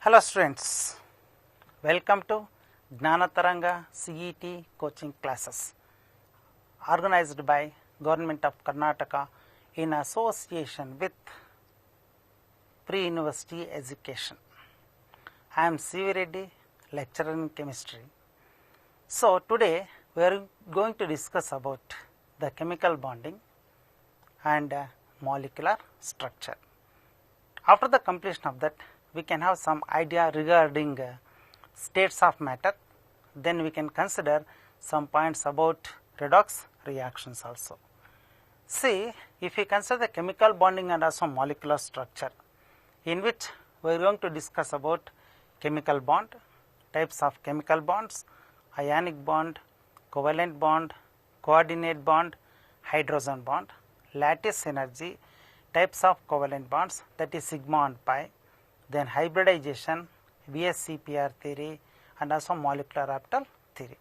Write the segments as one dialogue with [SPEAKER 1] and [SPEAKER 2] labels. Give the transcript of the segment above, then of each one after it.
[SPEAKER 1] Hello students, welcome to Gnanataranga CET coaching classes organized by Government of Karnataka in association with Pre-University Education. I am C.V. Reddy, lecturer in chemistry. So today we are going to discuss about the chemical bonding and molecular structure. After the completion of that, we can have some idea regarding states of matter, then we can consider some points about redox reactions also. See, if we consider the chemical bonding and also molecular structure, in which we are going to discuss about chemical bond, types of chemical bonds, ionic bond, covalent bond, coordinate bond, hydrogen bond, lattice energy, types of covalent bonds, that is sigma and pi, then hybridization, VSCPR theory and also molecular orbital theory.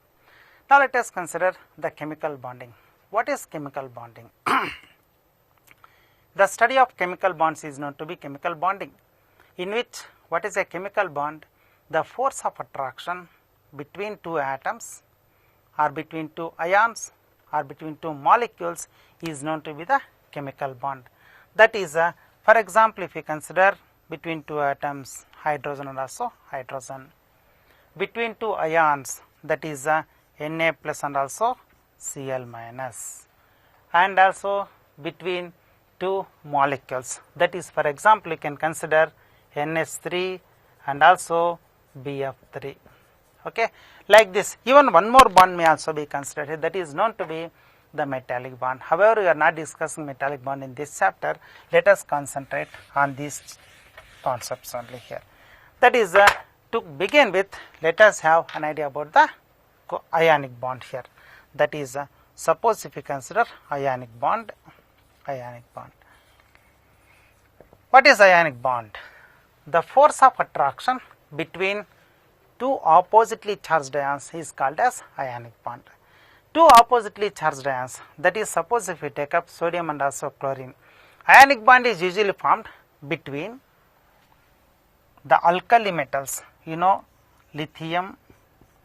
[SPEAKER 1] Now let us consider the chemical bonding. What is chemical bonding? The study of chemical bonds is known to be chemical bonding, in which what is a chemical bond? The force of attraction between two atoms or between two ions or between two molecules is known to be the chemical bond. That is, for example, if we consider between two atoms, hydrogen and also hydrogen, between two ions, that is Na plus and also Cl minus, and also between two molecules, that is, for example, you can consider NH3 and also BF3. Okay, like this. Even one more bond may also be considered, that is known to be the metallic bond. However, we are not discussing metallic bond in this chapter. Let us concentrate on these concepts only here. That is, to begin with, let us have an idea about the ionic bond here. That is, suppose if we consider ionic bond. What is ionic bond? The force of attraction between two oppositely charged ions is called as ionic bond. Two oppositely charged ions, that is, suppose if we take up sodium and also chlorine, ionic bond is usually formed between the alkali metals, lithium,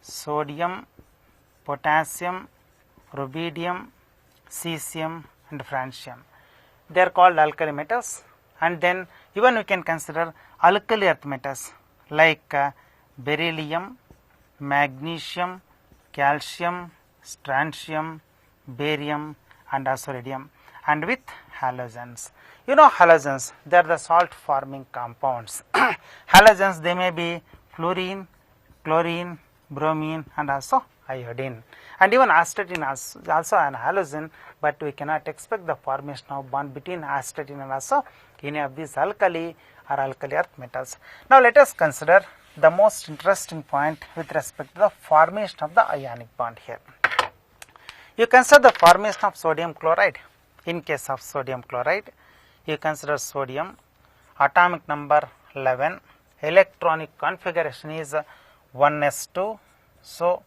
[SPEAKER 1] sodium, potassium, rubidium, cesium and francium. They are called alkali metals. And then even we can consider alkali earth metals like beryllium, magnesium, calcium, strontium, barium and also radium, and with halogens. Halogens, they are the salt forming compounds. Halogens, they may be fluorine, chlorine, bromine and also iodine, and even astatine is also an halogen, but we cannot expect the formation of bond between astatine and also any of these alkali or alkali earth metals. Now let us consider the most interesting point with respect to the formation of the ionic bond here. You consider the formation of sodium chloride. In case of sodium chloride, you consider sodium, atomic number 11, electronic configuration is 1s2, so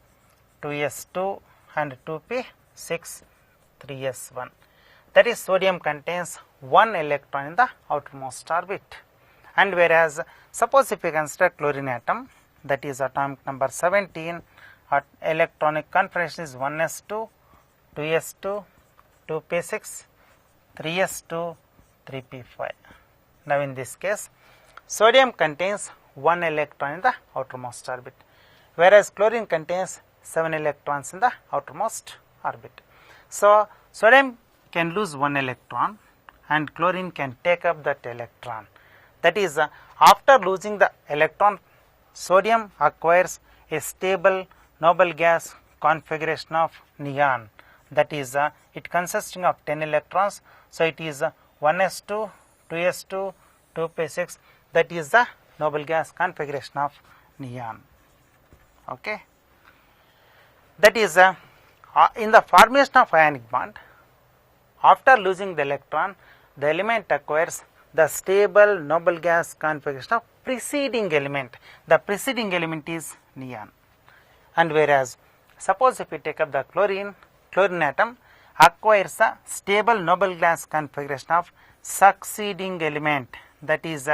[SPEAKER 1] 2s2 and 2p6, 3s1. That is, sodium contains one electron in the outermost orbit. And whereas, suppose if we consider chlorine atom, that is atomic number 17, electronic configuration is 1s2, 2s2, 2p6, 3s2, 3p5. Now in this case, sodium contains one electron in the outermost orbit, whereas chlorine contains 7 electrons in the outermost orbit. So sodium can lose one electron and chlorine can take up that electron. That is, after losing the electron, sodium acquires a stable noble gas configuration of neon. That is, it consisting of 10 electrons, so it is 1s2, 2s2, 2p6, that is the noble gas configuration of neon. Okay. That is, in the formation of ionic bond, after losing the electron, the element acquires the stable noble gas configuration of preceding element. The preceding element is neon. And whereas, suppose if we take up the chlorine atom acquires a stable noble gas configuration of succeeding element, that is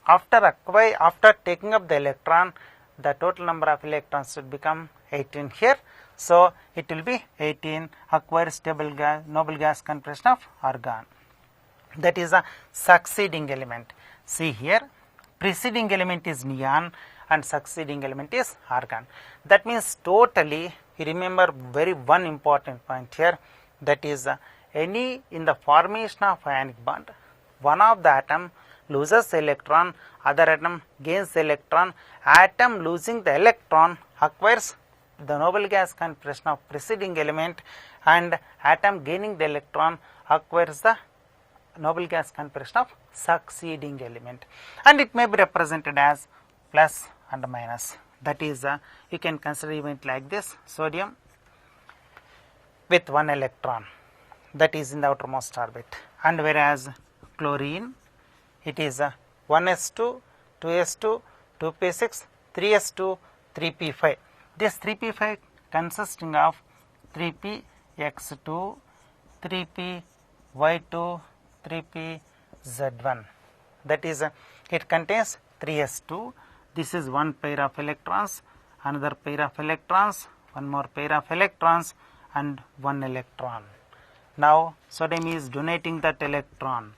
[SPEAKER 1] after taking up the electron, the total number of electrons should become 18 here. So it will be 18 acquires stable gas, noble gas configuration of argon. That is a succeeding element. See here, preceding element is neon and succeeding element is argon. That means totally, you remember very one important point here, that is any in the formation of ionic bond, one of the atom loses electron, other atom gains electron, atom losing the electron acquires the noble gas configuration of preceding element, and atom gaining the electron acquires the noble gas configuration of succeeding element, and it may be represented as plus and minus. That is you can consider event like this: sodium with one electron, that is in the outermost orbit, and whereas chlorine, it is 1s2, 2s2, 2p6, 3s2, 3p5. This 3p5 consisting of 3px2, 3py2, 3pz1. That is it contains 3s2. This is one pair of electrons, another pair of electrons, one more pair of electrons, and one electron. Now sodium is donating that electron.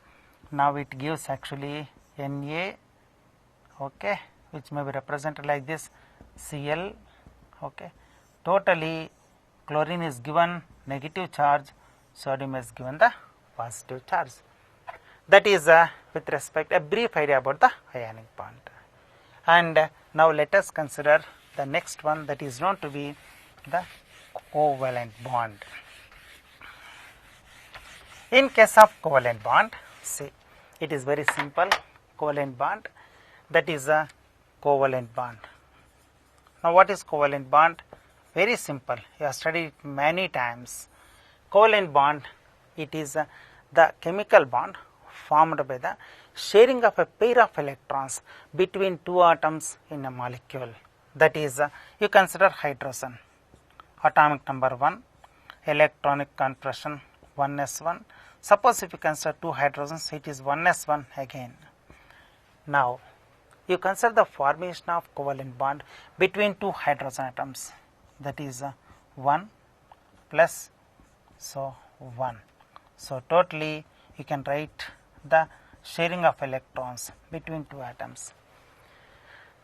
[SPEAKER 1] Now it gives actually Na, okay, which may be represented like this, Cl, okay. Totally chlorine is given negative charge, sodium is given the positive charge. That is with respect a brief idea about the ionic bond. And now let us consider the next one, that is known to be the covalent bond. In case of covalent bond, see, it is very simple. Covalent bond, that is a covalent bond. Now what is covalent bond? Very simple, you have studied it many times. Covalent bond, it is the chemical bond formed by the sharing of a pair of electrons between two atoms in a molecule. That is you consider hydrogen, atomic number 1, electronic configuration 1s1. Suppose if you consider two hydrogens, it is 1s1 again. Now you consider the formation of covalent bond between two hydrogen atoms, that is 1 plus, so 1. So totally you can write the sharing of electrons between two atoms.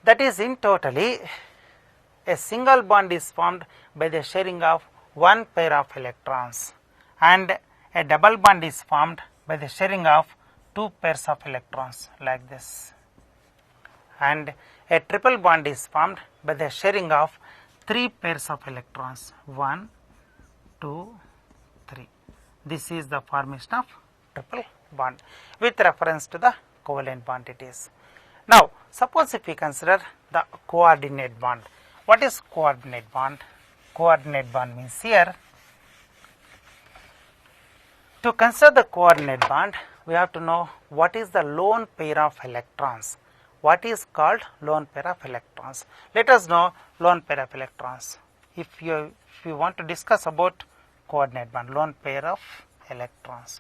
[SPEAKER 1] That is, in totally a single bond is formed by the sharing of one pair of electrons, and a double bond is formed by the sharing of two pairs of electrons like this, and a triple bond is formed by the sharing of three pairs of electrons, 1, 2, 3. This is the formation of triple bond with reference to the covalent bond it is. Now suppose if we consider the coordinate bond. What is coordinate bond? Coordinate bond means here, to consider the coordinate bond, we have to know what is the lone pair of electrons. What is called lone pair of electrons? Let us know lone pair of electrons. If you want to discuss about coordinate bond, lone pair of electrons.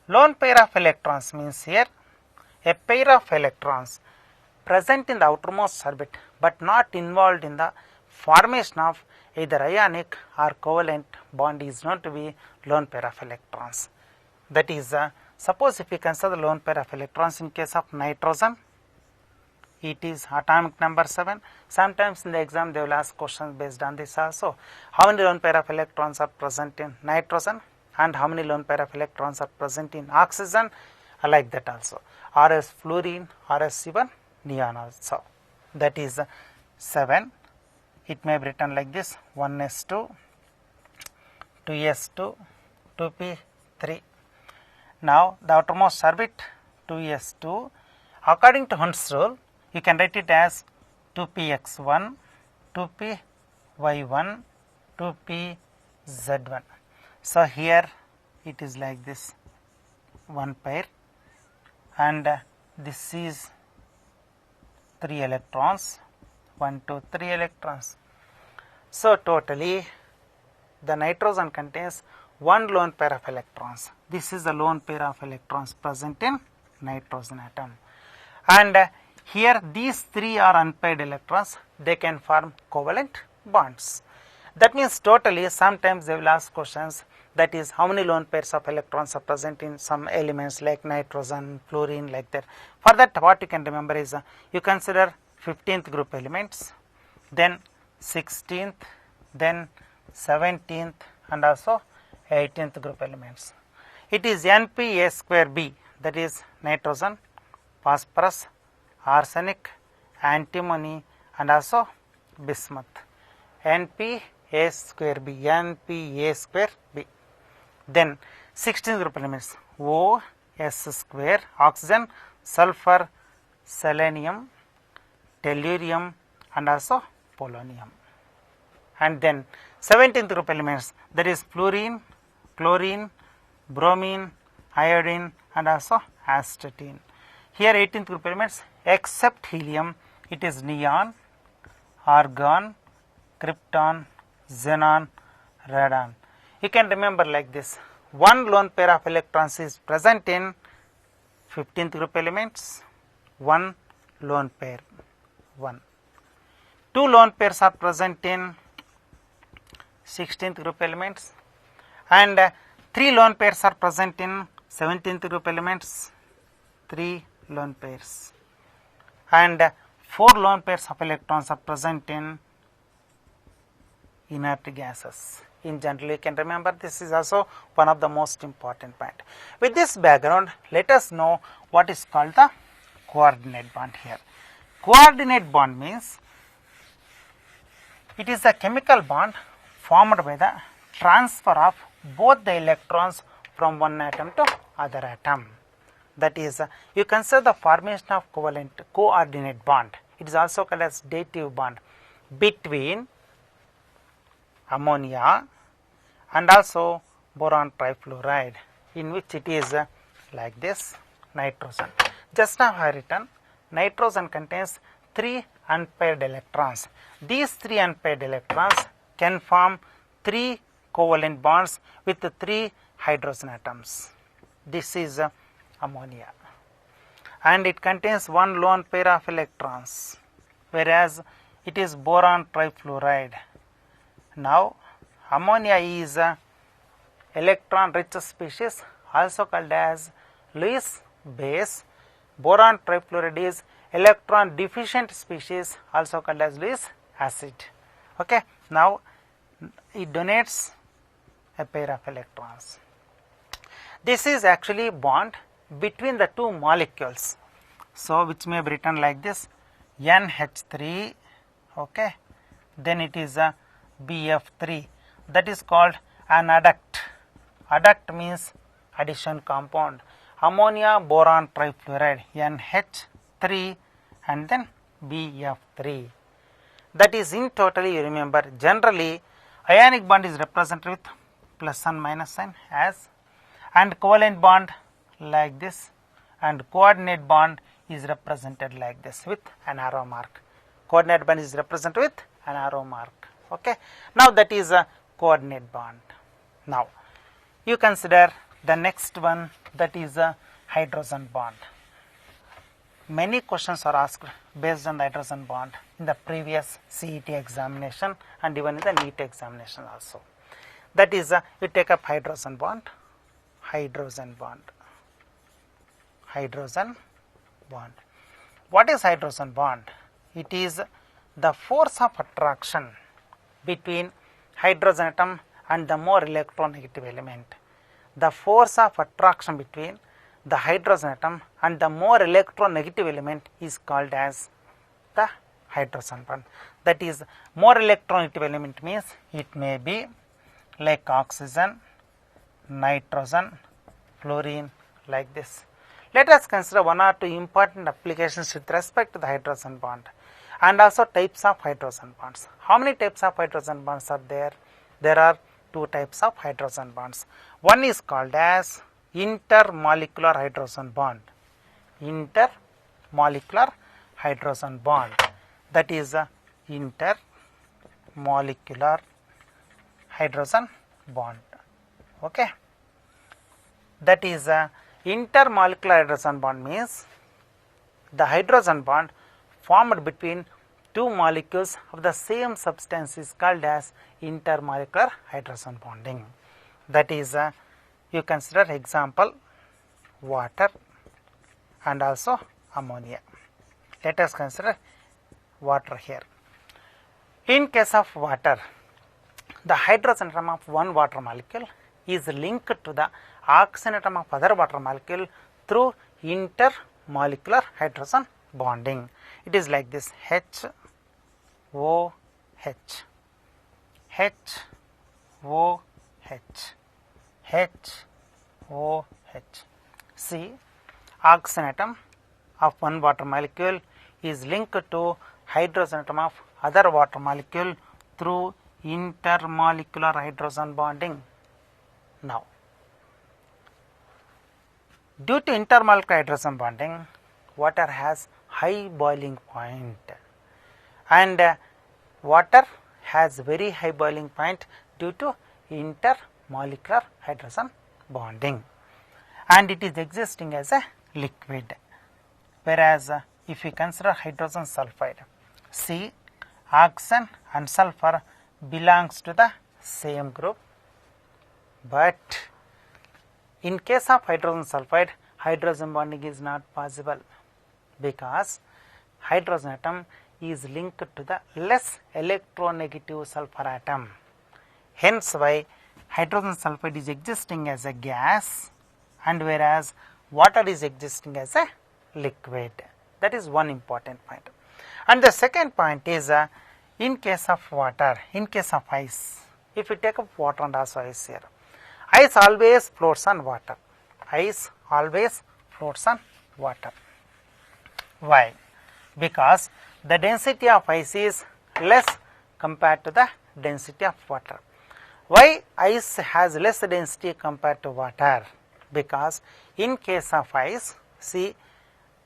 [SPEAKER 1] Lone pair of electrons means here a pair of electrons present in the outermost orbit but not involved in the formation of either ionic or covalent bond is known to be lone pair of electrons. That is, suppose if we consider the lone pair of electrons in case of nitrogen, it is atomic number 7. Sometimes in the exam they will ask questions based on this also. How many lone pair of electrons are present in nitrogen and how many lone pair of electrons are present in oxygen, like that also. Or as fluorine, or as even neon also. That is 7. It may be written like this: 1s2, 2s2, 2p3. Now the outermost orbit 2s2. According to Hund's rule, you can write it as 2px1, 2py1, 2pz1. So here it is like this, one pair, and this is 3 electrons, 1, 2, 3 electrons. So totally the nitrogen contains one lone pair of electrons. This is the lone pair of electrons present in nitrogen atom. and here these three are unpaired electrons, they can form covalent bonds. That means totally sometimes they will ask questions, that is how many lone pairs of electrons are present in some elements like nitrogen, fluorine, like that. For that what you can remember is you consider 15th group elements, then 16th, then 17th and also 18th group elements. It is Np a square b, that is nitrogen, phosphorus, arsenic, antimony and also bismuth. Np a square b, Np a square b. Then 16th group elements, O s square, oxygen, sulfur, selenium, tellurium and also polonium. And then 17th group elements, that is fluorine, chlorine, bromine, iodine and also astatine. Here 18th group elements, except helium, it is neon, argon, krypton, xenon, radon. You can remember like this, one lone pair of electrons is present in 15th group elements, one lone pair, one. Two lone pairs are present in 16th group elements, and three lone pairs are present in 17th group elements, three lone pairs, and four lone pairs of electrons are present in inert gases. In general, you can remember this is also one of the most important point. With this background, let us know what is called the coordinate bond here. Coordinate bond means it is a chemical bond formed by the transfer of both the electrons from one atom to other atom. That is, you consider the formation of coordinate bond. It is also called as dative bond between ammonia and also boron trifluoride, in which it is like this, nitrogen. Just now I have written nitrogen contains three unpaired electrons. These three unpaired electrons can form three covalent bonds with the three hydrogen atoms. This is ammonia, and it contains one lone pair of electrons, whereas it is boron trifluoride. Now ammonia is a electron rich species, also called as Lewis base. Boron trifluoride is electron deficient species, also called as Lewis acid. Okay. Now it donates a pair of electrons. This is actually bond between the two molecules, so which may be written like this, NH3, okay, then it is a BF3, that is called an adduct. Adduct means addition compound. Ammonia boron trifluoride, NH3 and then BF3. That is, in total you remember, generally ionic bond is represented with plus and minus sign as, and covalent bond like this, and coordinate bond is represented like this with an arrow mark. Coordinate bond is represented with an arrow mark. Okay. Now that is a coordinate bond. Now you consider the next one, that is a hydrogen bond. Many questions are asked based on the hydrogen bond in the previous CET examination and even in the NEET examination also. That is, you take up hydrogen bond, hydrogen bond, hydrogen bond. What is hydrogen bond? It is the force of attraction between hydrogen atom and the more electronegative element. The force of attraction between the hydrogen atom and the more electronegative element is called as the hydrogen bond. That is, more electronegative element means it may be like oxygen, nitrogen, fluorine, like this. Let us consider one or two important applications with respect to the hydrogen bond, and also types of hydrogen bonds. How many types of hydrogen bonds are there? There are two types of hydrogen bonds. One is called as intermolecular hydrogen bond. Intermolecular hydrogen bond. That is a intermolecular hydrogen bond. Okay. That is a intermolecular hydrogen bond means the hydrogen bond formed between two molecules of the same substance is called as intermolecular hydrogen bonding. That is, you consider example water and also ammonia. Let us consider water here. In case of water, the hydrogen atom of one water molecule is linked to the oxygen atom of other water molecule through intermolecular hydrogen bonding. It is like this: H O H, H O H, H O H. See, oxygen atom of one water molecule is linked to hydrogen atom of other water molecule through intermolecular hydrogen bonding. Now, due to intermolecular hydrogen bonding, water has high boiling point, and water has very high boiling point due to intermolecular hydrogen bonding, and it is existing as a liquid. Whereas if we consider hydrogen sulfide, see, oxygen and sulfur belongs to the same group, but in case of hydrogen sulfide, hydrogen bonding is not possible because hydrogen atom is linked to the less electronegative sulfur atom. Hence why hydrogen sulfide is existing as a gas, and whereas water is existing as a liquid. That is one important point. And the second point is, in case of water, in case of ice, if we take up water and also ice here, ice always floats on water. Ice always floats on water. Why? Because the density of ice is less compared to the density of water. Why ice has less density compared to water? Because in case of ice, see,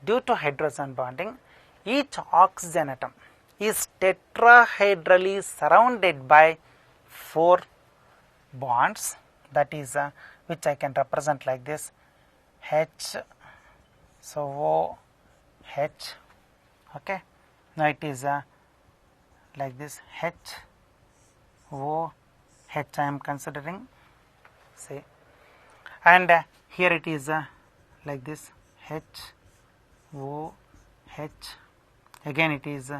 [SPEAKER 1] due to hydrogen bonding, each oxygen atom is tetrahedrally surrounded by 4 bonds, that is, which I can represent like this: H, so O, H, okay. Now it is like this: H, O, H I am considering, see, and here it is like this: H, O, H, again it is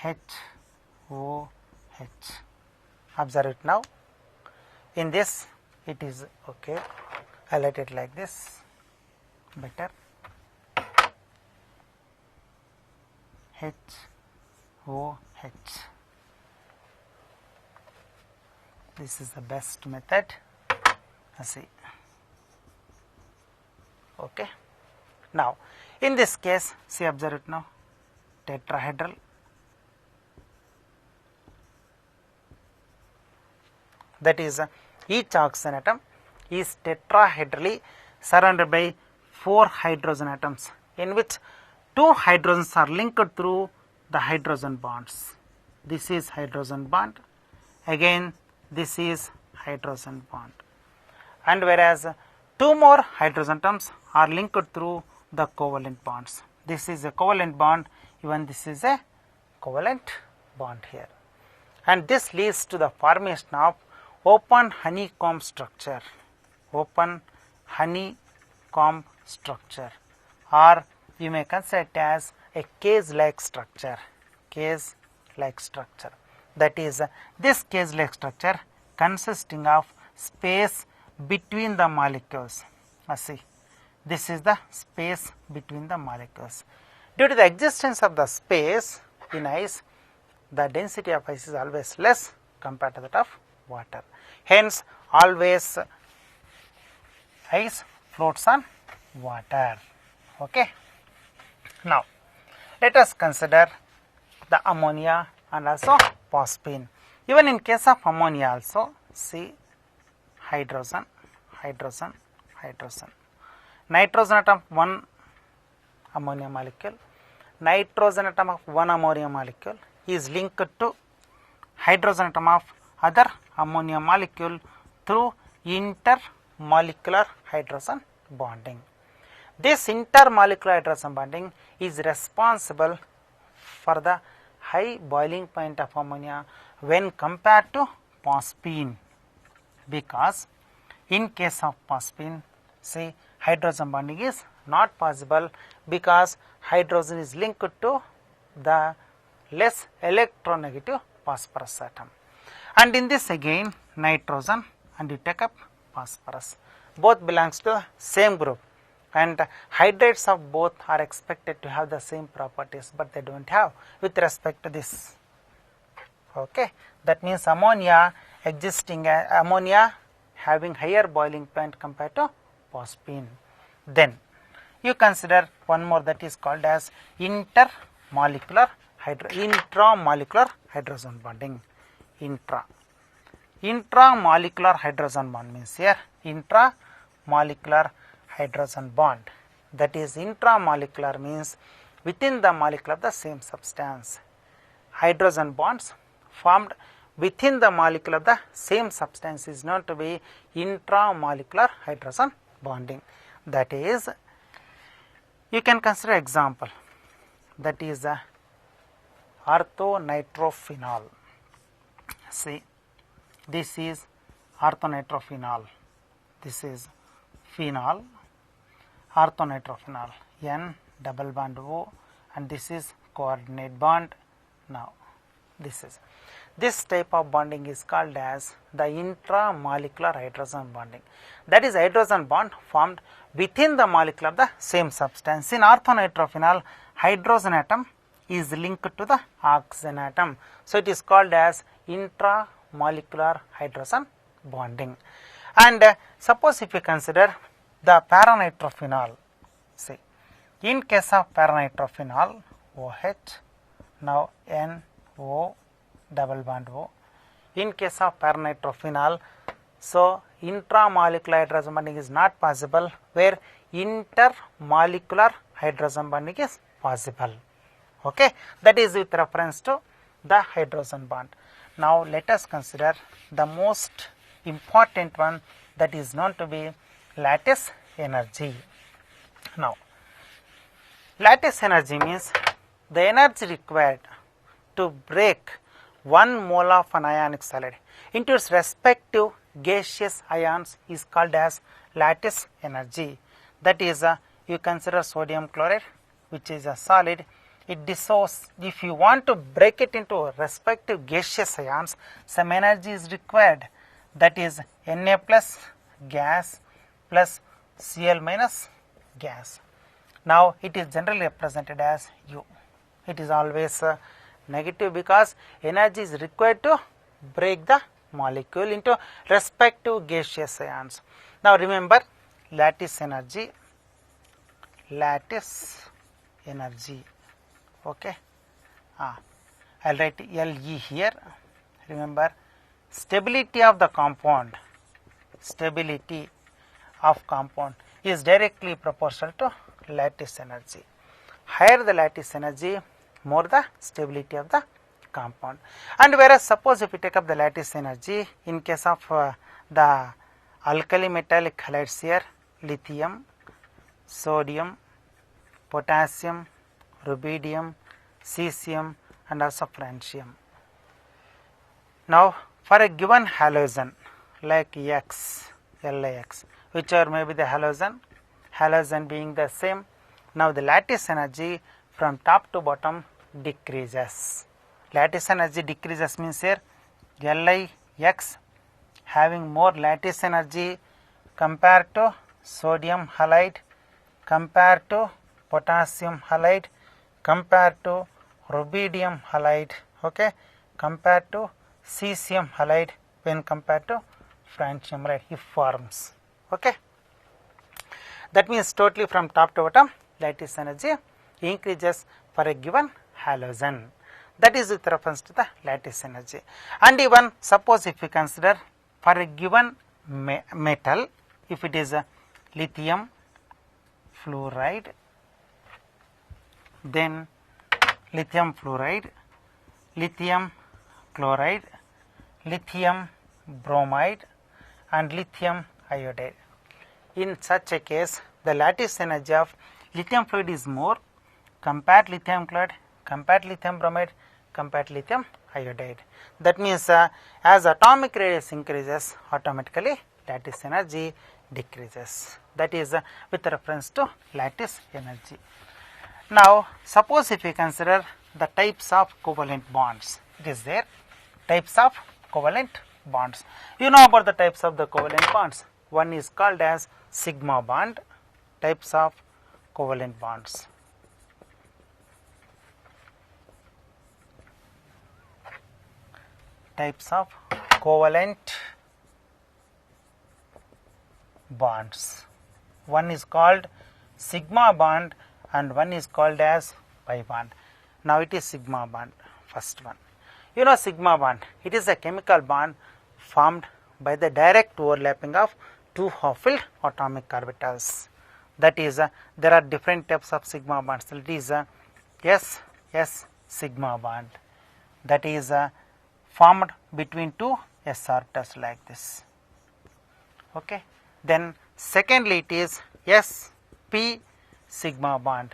[SPEAKER 1] H, O, H. Observe it now. In this it is okay. I let it like this, better. H, O, H. This is the best method. See. Okay. Now, in this case, see, observe it now, tetrahedral. That is, each oxygen atom is tetrahedrally surrounded by 4 hydrogen atoms, in which 2 hydrogens are linked through the hydrogen bonds. This is hydrogen bond, again this is hydrogen bond, and whereas 2 more hydrogen atoms are linked through the covalent bonds. This is a covalent bond, even this is a covalent bond here, and this leads to the formation of open honeycomb structure, open honeycomb structure, or you may consider it as a cage-like structure, cage-like structure. That is, this cage-like structure consisting of space between the molecules. See, this is the space between the molecules. Due to the existence of the space in ice, the density of ice is always less compared to that of water. Hence, always ice floats on water. Okay. Now, let us consider the ammonia and also phosphine. Even in case of ammonia also, see, hydrogen, hydrogen, hydrogen. Nitrogen atom of one ammonia molecule, nitrogen atom of one ammonia molecule is linked to hydrogen atom of other ammonia molecule through intermolecular hydrogen bonding. This intermolecular hydrogen bonding is responsible for the high boiling point of ammonia when compared to phosphine, because in case of phosphine, say, hydrogen bonding is not possible because hydrogen is linked to the less electronegative phosphorus atom. And in this again nitrogen, and you take up phosphorus, both belongs to the same group, and hydrates of both are expected to have the same properties, but they don't have with respect to this. Okay, that means ammonia ammonia having higher boiling point compared to phosphine. Then you consider one more, that is called as intramolecular hydrogen bonding. Intramolecular hydrogen bond means here intramolecular hydrogen bond, that is intramolecular means within the molecule of the same substance. Hydrogen bonds formed within the molecule of the same substance is known to be intramolecular hydrogen bonding. That is, you can consider example, that is orthonitrophenol. See, this is orthonitrophenol, this is phenol, orthonitrophenol, N double bond O, and this is coordinate bond. Now this type of bonding is called as the intramolecular hydrogen bonding, that is hydrogen bond formed within the molecule of the same substance. In orthonitrophenol, hydrogen atom is linked to the oxygen atom, so it is called as intramolecular hydrogen bonding. And suppose if you consider the paranitrophenol, say, in case of paranitrophenol, OH, now NO double bond O. In case of paranitrophenol, so intramolecular hydrogen bonding is not possible, where intermolecular hydrogen bonding is possible. Okay, that is with reference to the hydrogen bond. Now let us consider the most important one, that is known to be lattice energy. Now lattice energy means the energy required to break 1 mole of an ionic solid into its respective gaseous ions is called as lattice energy. That is, you consider sodium chloride, which is a solid. It dissolves. If you want to break it into respective gaseous ions, some energy is required, that is Na plus gas plus Cl minus gas. Now it is generally represented as U. It is always negative because energy is required to break the molecule into respective gaseous ions. Now remember lattice energy, okay. I'll write Le here. Remember, stability of the compound is directly proportional to lattice energy. Higher the lattice energy, more the stability of the compound. And whereas suppose if we take up the lattice energy in case of the alkali metallic halides here, lithium, sodium, potassium, rubidium, cesium, and also francium. Now for a given halogen like X, LIX, whichever may be the halogen being the same, now the lattice energy from top to bottom decreases. Lattice energy decreases means here LIX having more lattice energy compared to sodium halide, compared to potassium halide, compared to rubidium halide, okay, compared to cesium halide, when compared to francium halide, if forms. Okay, that means totally from top to bottom lattice energy increases for a given halogen. That is with reference to the lattice energy. And even suppose if we consider for a given metal, if it is a lithium fluoride, then lithium fluoride, lithium chloride, lithium bromide, and lithium iodide. In such a case, the lattice energy of lithium fluid is more compared lithium chloride, compared lithium bromide, compared lithium iodide. That means as atomic radius increases, automatically lattice energy decreases. That is with reference to lattice energy. Now suppose if we consider the types of covalent bonds, it is there, types of covalent bonds. You know about the types of the covalent bonds. One is called as sigma bond, types of covalent bonds. Types of covalent bonds. One is called sigma bond and one is called as pi bond. Now it is sigma bond, first one. You know sigma bond, it is a chemical bond formed by the direct overlapping of two half-filled atomic orbitals. That is, there are different types of sigma bonds. It is S sigma bond, that is formed between two s orbitals like this. Okay. Then secondly, it is sp sigma bond,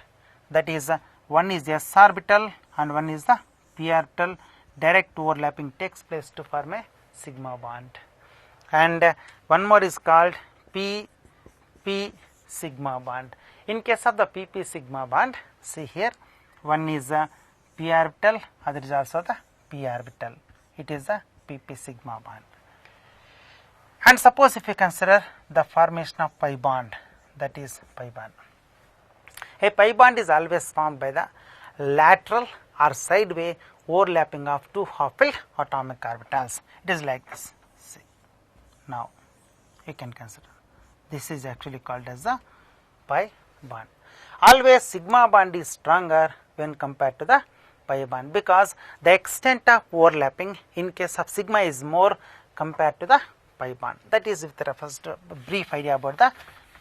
[SPEAKER 1] that is one is s orbital and one is the p orbital. Direct overlapping takes place to form a sigma bond. And one more is called pp sigma bond. In case of the pp sigma bond, see here, one is a p orbital, other is also the p orbital. It is a pp sigma bond. And suppose if we consider the formation of pi bond, that is pi bond. A pi bond is always formed by the lateral or sideway overlapping of two half-filled atomic orbitals. It is like this. See. Now you can consider this is actually called as the pi bond. Always sigma bond is stronger when compared to the pi bond, because the extent of overlapping in case of sigma is more compared to the pi bond. That is with reference to a brief idea about the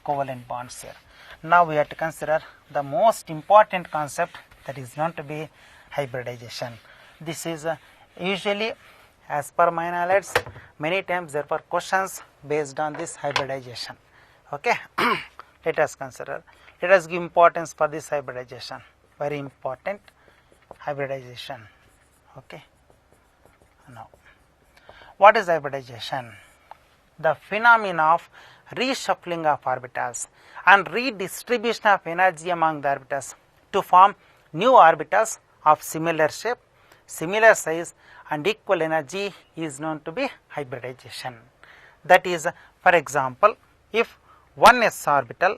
[SPEAKER 1] covalent bonds here. Now we have to consider the most important concept, that is known to be hybridization. This is usually, as per my knowledge, many times there were questions based on this hybridization. Okay. Let us consider, let us give importance for this hybridization, very important, hybridization. Okay. Now what is hybridization? The phenomena of reshuffling of orbitals and redistribution of energy among the orbitals to form new orbitals of similar shape, similar size and equal energy is known to be hybridization. That is, for example, if one s orbital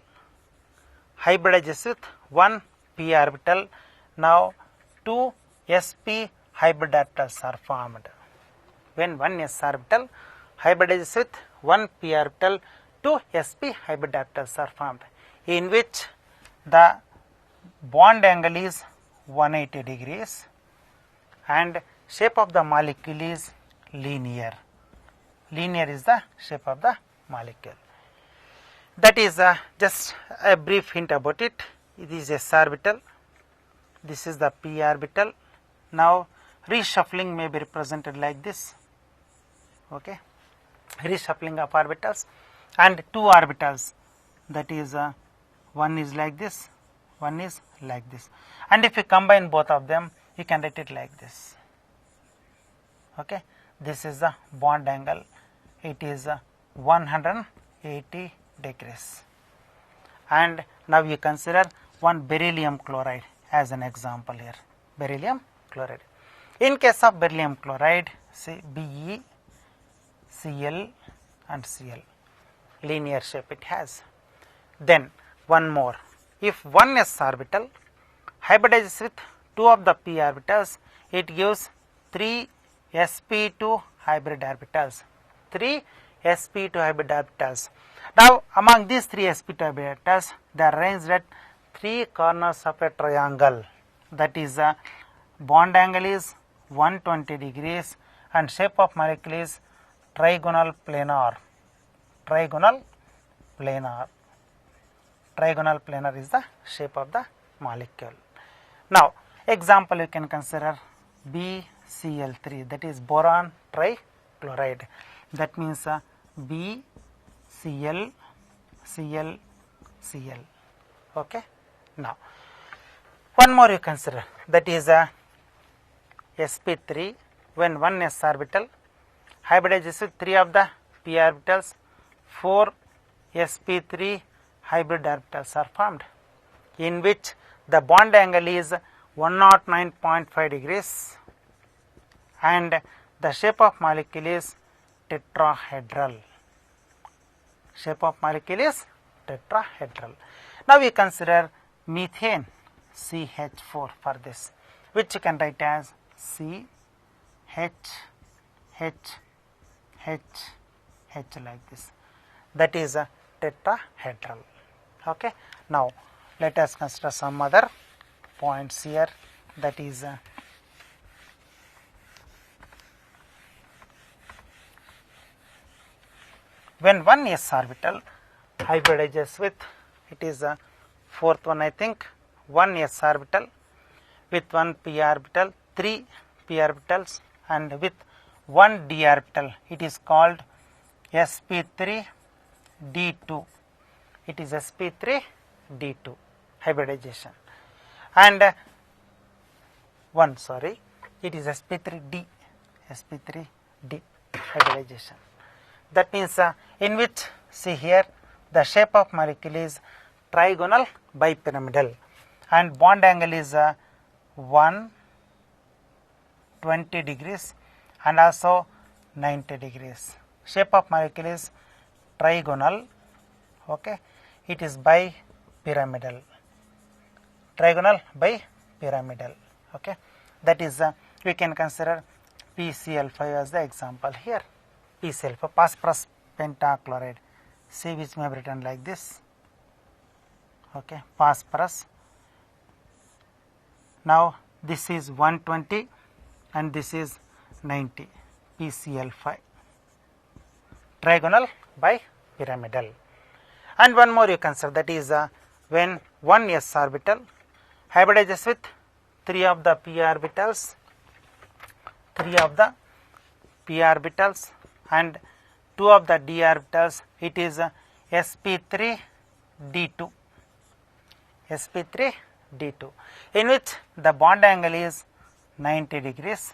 [SPEAKER 1] hybridizes with one p orbital, now two sp hybrid orbitals are formed. When one s orbital hybridizes with one p orbital, two sp hybrid orbitals are formed, in which the bond angle is 180 degrees and shape of the molecule is linear. Linear is the shape of the molecule. That is just a brief hint about it. It is s orbital, this is the p orbital. Now reshuffling may be represented like this. Okay. Reshuffling of orbitals and two orbitals, that is one is like this, one is like this, and if you combine both of them, you can write it like this. Okay. This is the bond angle, it is 180 degrees. And now you consider one beryllium chloride as an example here, beryllium chloride. In case of beryllium chloride, say Be, Cl and Cl, linear shape it has. Then one more, if one s orbital hybridizes with two of the p orbitals, it gives 3 sp2 hybrid orbitals, 3 sp2 hybrid orbitals. Now among these 3 sp2 hybrid orbitals, they are arranged at 3 corners of a triangle, that is bond angle is 120 degrees and shape of molecule is trigonal planar. Trigonal planar. Trigonal planar is the shape of the molecule. Now example you can consider BCl3, that is boron trichloride. That means BCl, Cl, Cl. Okay. Now, one more you consider, that is sp3 when 1 s orbital hybridizes with 3 of the p orbitals, 4 sp3 hybrid orbitals are formed, in which the bond angle is 109.5 degrees and the shape of molecule is tetrahedral. Shape of molecule is tetrahedral. Now we consider methane CH4 for this, which you can write as C H H H H like this. That is a tetrahedral. Okay. Now let us consider some other points here. That is when 1 s orbital hybridizes with, it is a fourth one I think, 1 s orbital with 1 p orbital, 3 p orbitals and with 1 d orbital, it is called sp3 d2. It is sp3 d2 hybridization, and it is sp3d hybridization. That means in which, see here, the shape of molecule is trigonal bipyramidal and bond angle is 120 degrees and also 90 degrees. Shape of molecule is trigonal. Okay. It is bipyramidal. Trigonal bipyramidal. Okay. That is we can consider PCl5 as the example here. PCl5, phosphorus pentachloride. See, which may be written like this. Okay, phosphorus. Now this is 120 and this is 90. PCl5. Trigonal bipyramidal. And one more you consider, that is when 1 s orbital hybridizes with 3 of the p orbitals, and 2 of the d orbitals, it is sp3 d2. sp3 d2, in which the bond angle is 90 degrees,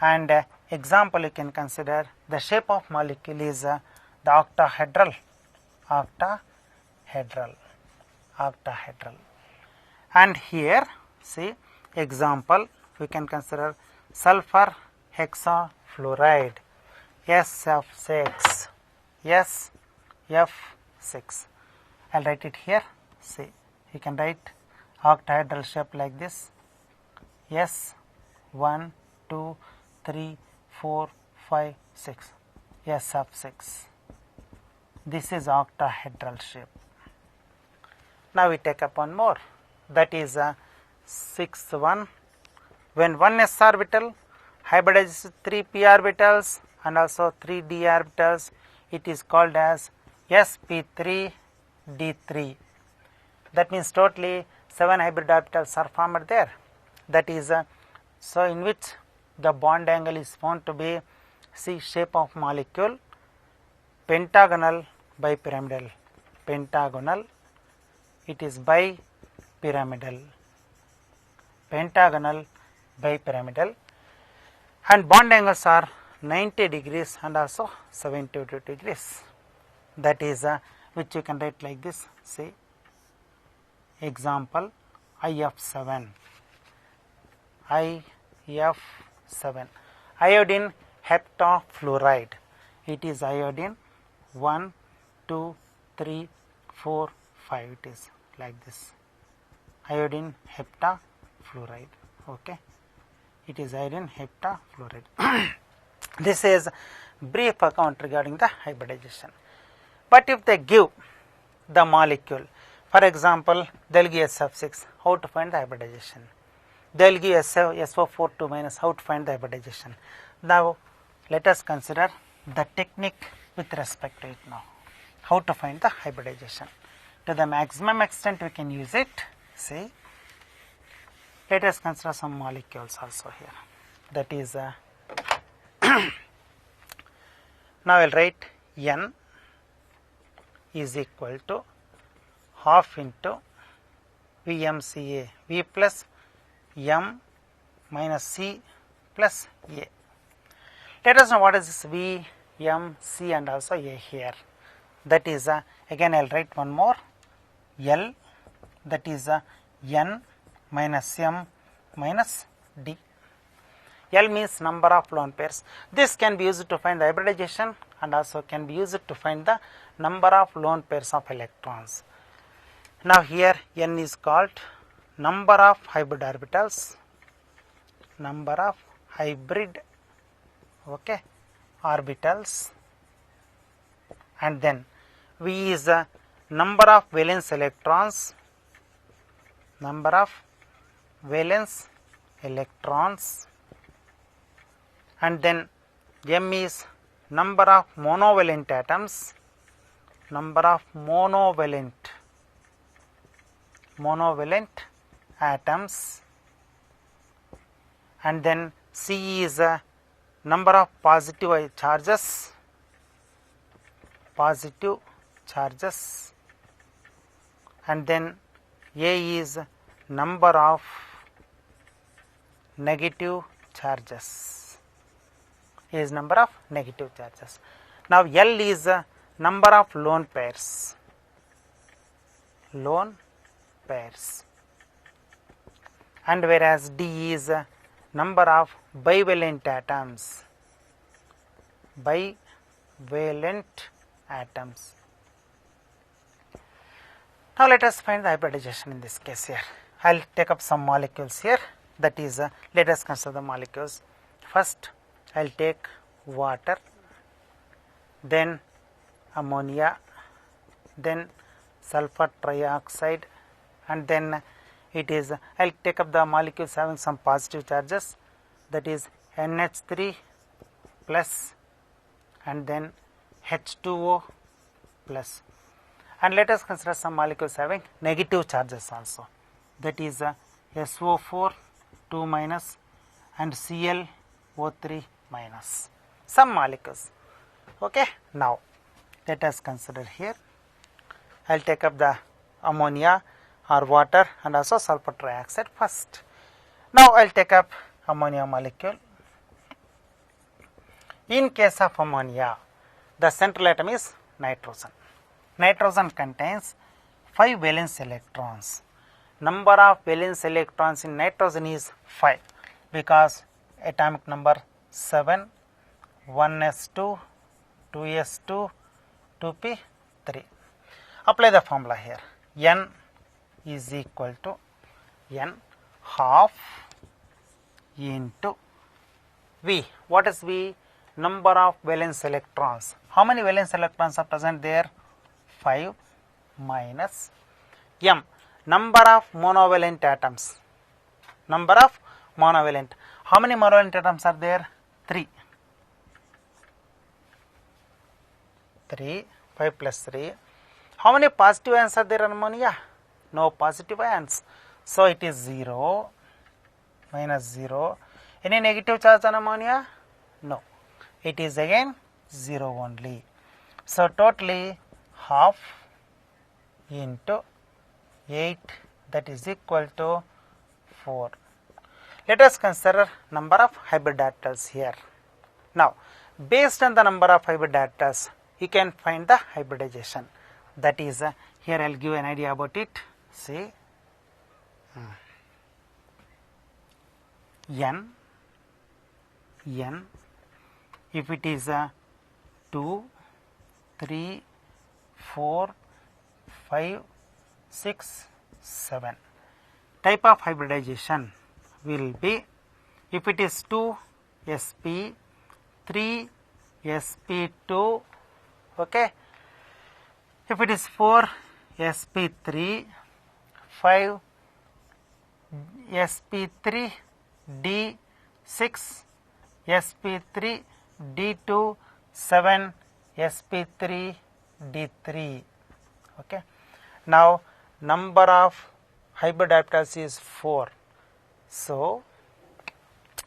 [SPEAKER 1] and example you can consider, the shape of molecule is the octahedral. And here, see, example we can consider sulfur hexafluoride SF6. I'll write it here. See, you can write octahedral shape like this. S 1 2 3 4 5 6. SF6. This is octahedral shape. Now we take up one more, that is 6th one. When 1 s orbital hybridizes 3 p orbitals and also 3 d orbitals, it is called as sp3 d3. That means totally 7 hybrid orbitals are formed there. That is so in which the bond angle is found to be, see, shape of molecule pentagonal bipyramidal. Pentagonal, it is bipyramidal. Pentagonal bipyramidal, and bond angles are 90 degrees and also 72 degrees. That is which you can write like this. See, example IF7. Iodine heptafluoride. It is iodine 1 2 3 4 5. It is like this. Iodine heptafluoride. Okay, it is iodine heptafluoride. This is brief account regarding the hybridization. But if they give the molecule, for example, they will give SF6, how to find the hybridization? They will give SO42 minus, how to find the hybridization? Now let us consider the technique with respect to it now. How to find the hybridization? To the maximum extent we can use it. See, let us consider some molecules also here. That is now I will write N is equal to half into VMCA, V plus M minus C plus A. Let us know what is this V, M, C and also A here. That is again I will write one more L, that is N minus M minus D. L means number of lone pairs. This can be used to find the hybridization and also can be used to find the number of lone pairs of electrons. Now here N is called number of hybrid orbitals, number of hybrid orbitals, and then V is the number of valence electrons, number of valence electrons, and then M is number of monovalent atoms, number of monovalent atoms, and then C is a number of positive charges, and then A is number of negative charges. Now L is number of lone pairs, and whereas D is number of bivalent atoms, Now let us find the hybridization in this case here. I will take up some molecules here, that is let us consider the molecules. First I will take water, then ammonia, then sulfur trioxide, and then it is I will take up the molecules having some positive charges, that is NH3 plus and then H2O plus, and let us consider some molecules having negative charges also, that is SO4 2 minus and ClO3 minus, some molecules. Okay, now let us consider here. I will take up the ammonia or water and also sulfur trioxide first. Now I will take up ammonia molecule. In case of ammonia, the central atom is nitrogen. Nitrogen contains 5 valence electrons. Number of valence electrons in nitrogen is 5 because atomic number 7, 1s2, 2s2, 2p3. Apply the formula here. N is equal to N half into V. What is V? Number of valence electrons. How many valence electrons are present there? 5 minus M. Number of monovalent atoms. Number of monovalent. How many monovalent atoms are there? 3. 5 plus 3. How many positive ions are there in ammonia? No positive ions. So it is 0, minus 0. Any negative charge on ammonia? No. It is again 0 only. So totally half into 8, that is equal to 4. Let us consider number of hybrid orbitals here. Now based on the number of hybrid orbitals, you can find the hybridization. That is here I will give an idea about it. See, N, if it is 2, 3, 4, 5, 6, 7. Type of hybridization will be, if it is 2 sp, 3 sp2, okay. If it is 4 sp3, 5 sp3 d6 sp3 d2, 7 sp3 d3. Okay. Now number of hybrid orbitals is 4. So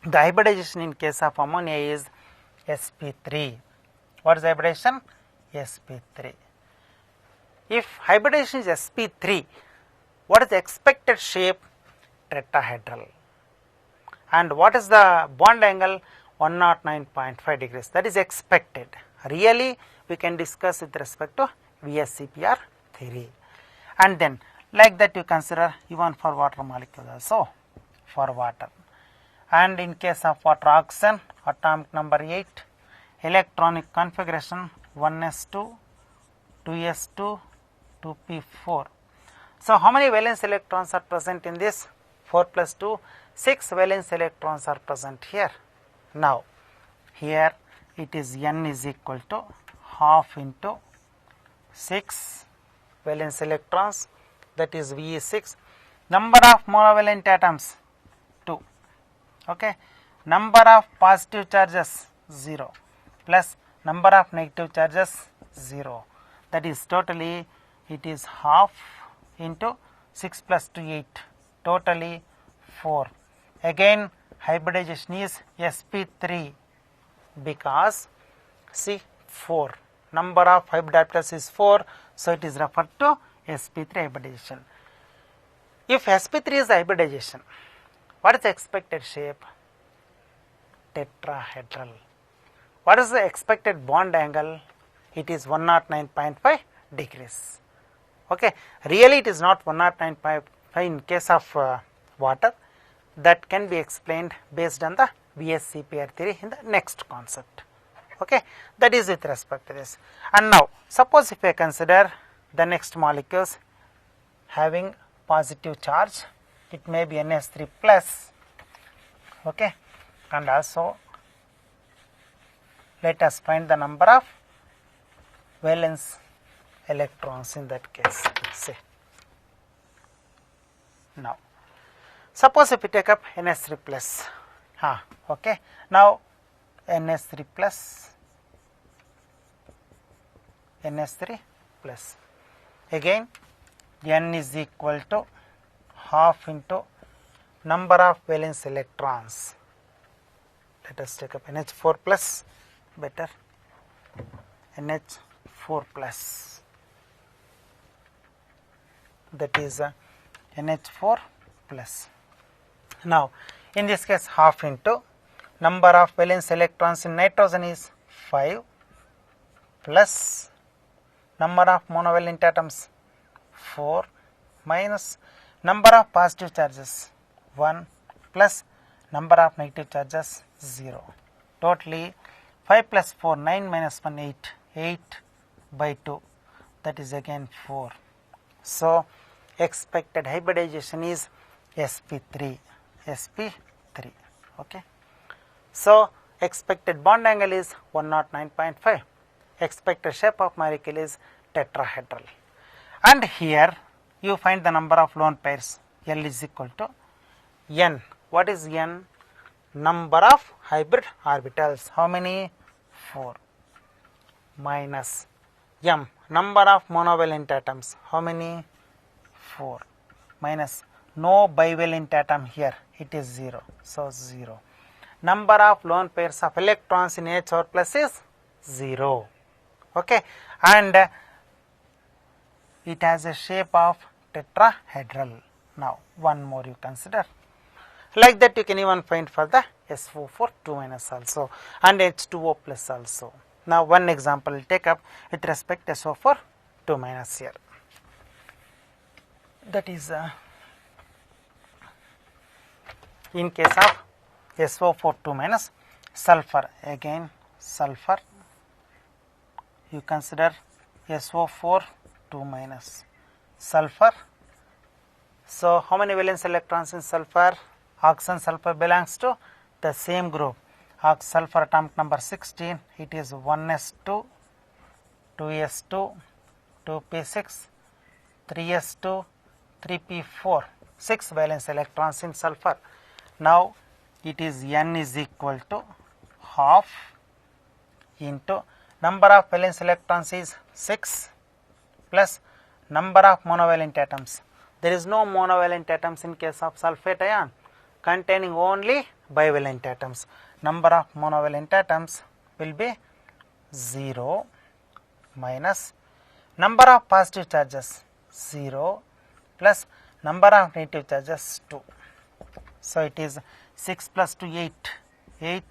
[SPEAKER 1] the hybridization in case of ammonia is sp3. What is hybridization? sp3. If hybridization is sp3, what is the expected shape? Tetrahedral. And what is the bond angle? 109.5 degrees. That is expected. Really, we can discuss with respect to VSEPR theory. And then, like that, you consider even for water molecules also, for water. And in case of water oxygen, atomic number 8, electronic configuration 1s2, 2s2, 2p4. So, how many valence electrons are present in this? 4 plus 2, 6 valence electrons are present here. Now, here it is n is equal to half into 6 valence electrons, that is V is 6. Number of monovalent atoms 2. Okay. Number of positive charges 0 plus number of negative charges 0. That is totally it is half into 6 plus 2 8, totally 4. Again hybridization is sp3 because see 4, number of hybrid atoms is 4, so it is referred to sp3 hybridization. If sp3 is hybridization, what is the expected shape? Tetrahedral. What is the expected bond angle? It is 109.5 degrees. Okay, really it is not 109.5 in case of water. That can be explained based on the VSEPR theory in the next concept. Okay, that is with respect to this. And now, suppose if I consider the next molecules having positive charge, it may be NH3 plus. Okay, and also let us find the number of valence electrons in that case. Say now, suppose if we take up NH3 plus, okay, now NH3 plus, NH3 plus, again n is equal to half into number of valence electrons. Let us take up NH4 plus, better, NH4 plus, that is NH4 plus. Now, in this case half into number of valence electrons in nitrogen is 5 plus number of monovalent atoms 4 minus number of positive charges 1 plus number of negative charges 0. Totally 5 plus 4, 9 minus 1, 8, 8 by 2, that is again 4. So, expected hybridization is sp3, sp3. Okay. So, expected bond angle is 109.5. Expected shape of molecule is tetrahedral. And here you find the number of lone pairs. L is equal to n. What is n? Number of hybrid orbitals. How many? 4. Minus m. Number of monovalent atoms. How many? 4. Minus no bivalent atom here. It is 0. So 0. Number of lone pairs of electrons in H or plus is 0. Okay. And it has a shape of tetrahedral. Now, one more you consider. Like that you can even find for the SO4 2 minus also and H2O plus also. Now, one example will take up with respect to SO4 2 minus here. That is in case of SO4 2 minus sulfur, again sulfur, you consider SO4 2 minus sulfur. So, how many valence electrons in sulfur? Oxygen sulfur belongs to the same group. Sulfur atomic number 16, it is 1s2, 2s2, 2p6, 3s2, 3p4, 6 valence electrons in sulfur. Now, it is n is equal to half into number of valence electrons is 6 plus number of monovalent atoms. There is no monovalent atoms in case of sulfate ion, containing only bivalent atoms. Number of monovalent atoms will be 0 minus number of positive charges 0 plus number of negative charges 2. So it is 6 plus 2 8, 8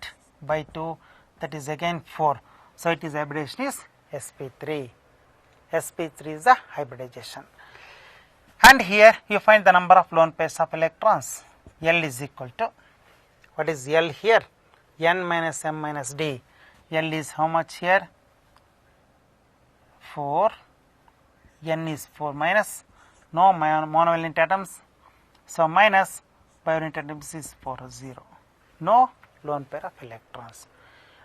[SPEAKER 1] by 2, that is again 4. So it is hybridization is sp3. sp3 is the hybridization. And here you find the number of lone pairs of electrons. L is equal to, what is L here? N minus M minus D. L is how much here? 4. N is 4 minus, no monovalent atoms. So minus bivalent atoms is 4 0. No lone pair of electrons.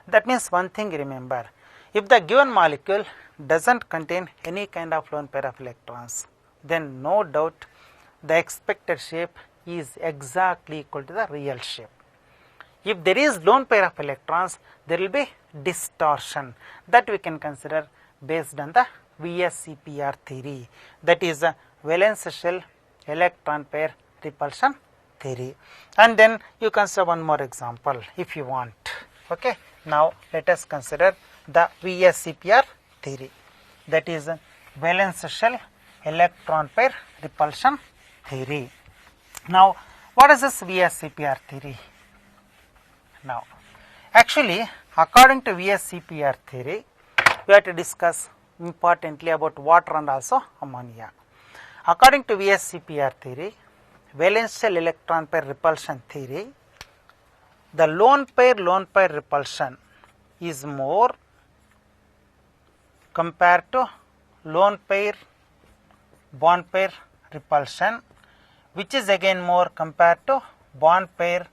[SPEAKER 1] That means one thing remember, if the given molecule doesn't contain any kind of lone pair of electrons, then no doubt the expected shape is exactly equal to the real shape. If there is lone pair of electrons, there will be distortion that we can consider based on the VSEPR theory, that is a valence shell electron pair repulsion theory. And then you consider one more example if you want. Okay. Now let us consider the VSEPR theory, that is valence shell electron pair repulsion theory. Now what is this VSEPR theory? Now actually according to VSEPR theory, we have to discuss importantly about water and also ammonia. According to VSEPR theory, valence shell electron pair repulsion theory, the lone pair repulsion is more compared to lone pair bond pair repulsion, which is again more compared to bond pair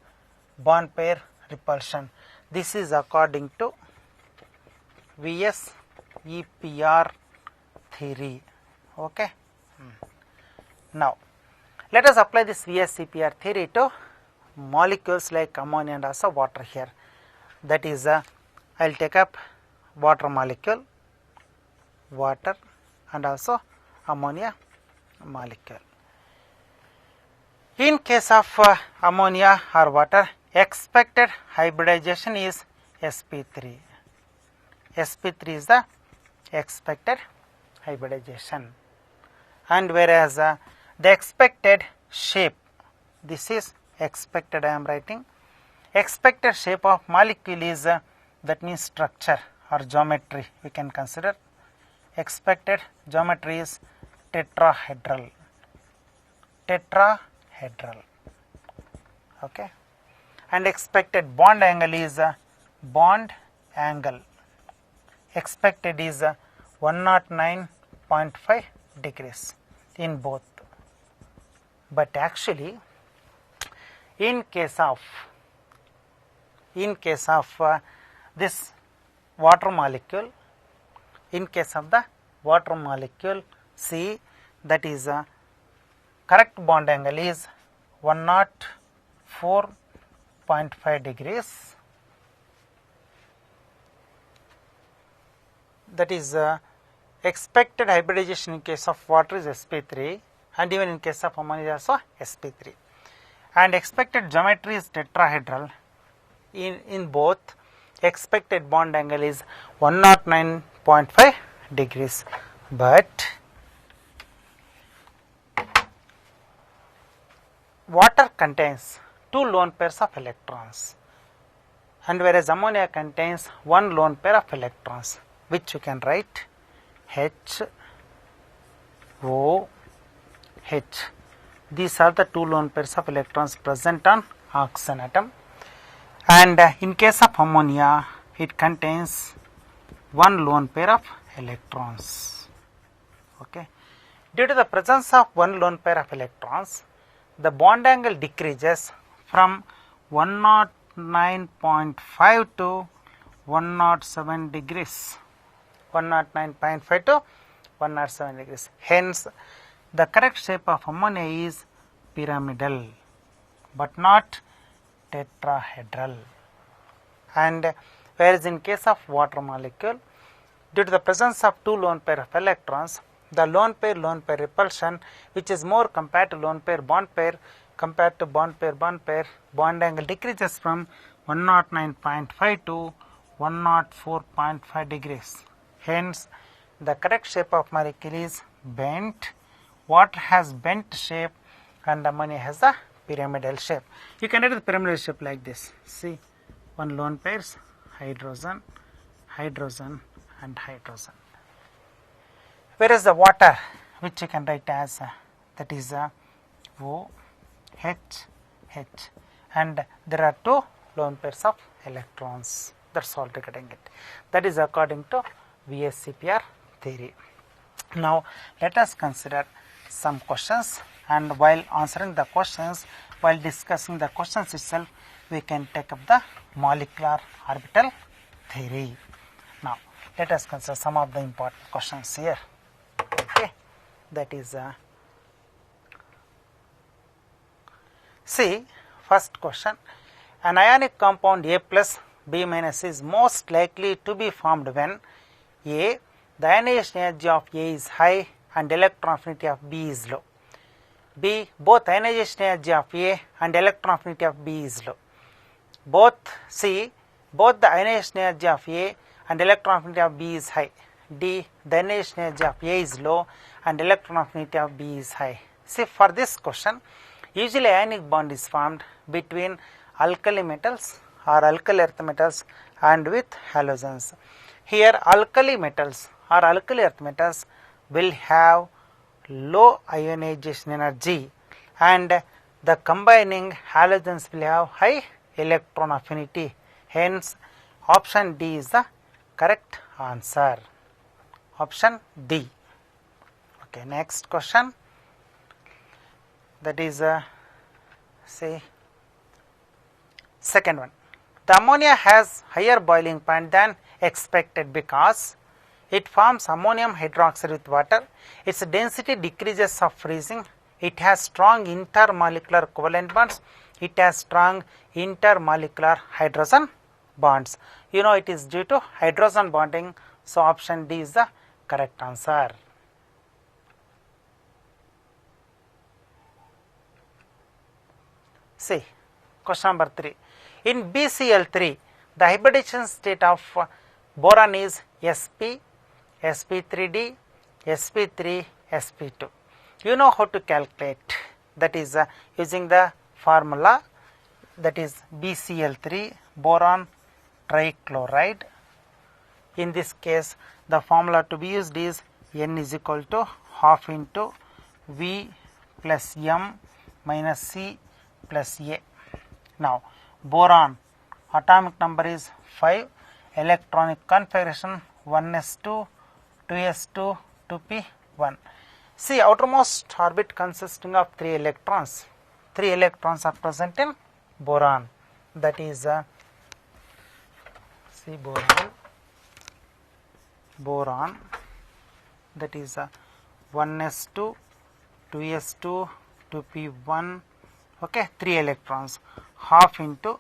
[SPEAKER 1] repulsion. This is according to VSEPR theory. Okay. Now let us apply this VSEPR theory to molecules like ammonia and also water here. That is I will take up water molecule, water and also ammonia molecule. In case of ammonia or water, expected hybridization is sp3. sp3 is the expected hybridization, and whereas the expected shape, this is expected, I am writing expected shape of molecule is that means structure or geometry we can consider. Expected geometry is tetrahedral. Okay. And expected bond angle is bond angle. Expected is 109.5 degrees in both. But actually in case of this water molecule, in case of the water molecule, see that is correct bond angle is 104.5 degrees. That is expected hybridization in case of water is sp3, and even in case of ammonia also sp3. And expected geometry is tetrahedral. In both, expected bond angle is 109.5 degrees. But water contains 2 lone pairs of electrons, and whereas ammonia contains 1 lone pair of electrons, which you can write H O H. These are the 2 lone pairs of electrons present on oxygen atom, and in case of ammonia it contains 1 lone pair of electrons. Okay. Due to the presence of 1 lone pair of electrons, the bond angle decreases from 109.5 to 107 degrees. 109.5 to 107 degrees. Hence, the correct shape of ammonia is pyramidal, but not tetrahedral. And whereas in case of water molecule, due to the presence of 2 lone pair of electrons, the lone pair repulsion, which is more compared to lone pair compared to bond pair, bond angle decreases from 109.5 to 104.5 degrees. Hence, The correct shape of molecule is bent. Water has bent shape and ammonia has a pyramidal shape. You can write the pyramidal shape like this. See, one lone pairs, hydrogen, hydrogen and hydrogen. Whereas the water, which you can write as that is O, H, H, and there are two lone pairs of electrons. That's all regarding it. That is according to VSEPR theory. Now let us consider some questions, and while answering the questions, while discussing the questions itself, we can take up the molecular orbital theory. Now let us consider some of the important questions here. Okay, that is see, first question, an ionic compound A plus B minus is most likely to be formed when A, the ionization energy of A is high and electron affinity of B is low. B, both ionization energy of A and electron affinity of B is low. C, both the ionization energy of A and electron affinity of B is high. D, the ionization energy of A is low and electron affinity of B is high. See, for this question, usually ionic bond is formed between alkali metals or alkali earth metals and with halogens. Here alkali metals or alkali earth metals will have low ionization energy and the combining halogens will have high electron affinity. Hence, option D is the correct answer. Option D. Okay, next question. That is say second one. The ammonia has higher boiling point than expected because it forms ammonium hydroxide with water. Its density decreases of freezing. It has strong intermolecular covalent bonds. It has strong intermolecular hydrogen bonds. You know it is due to hydrogen bonding. So option D is the correct answer. See, question number 3. In BCl3, the hybridization state of boron is sp, sp3d, sp3, sp2. You know how to calculate, that is using the formula, that is BCl3, boron trichloride. In this case, the formula to be used is N is equal to half into V plus M minus C plus A. Now, boron atomic number is 5, electronic configuration 1s2, 2s2, 2p1. See, outermost orbit consisting of 3 electrons. 3 electrons are present in boron. That is see, boron that is 1s2, 2s2, 2p1. Okay, 3 electrons, half into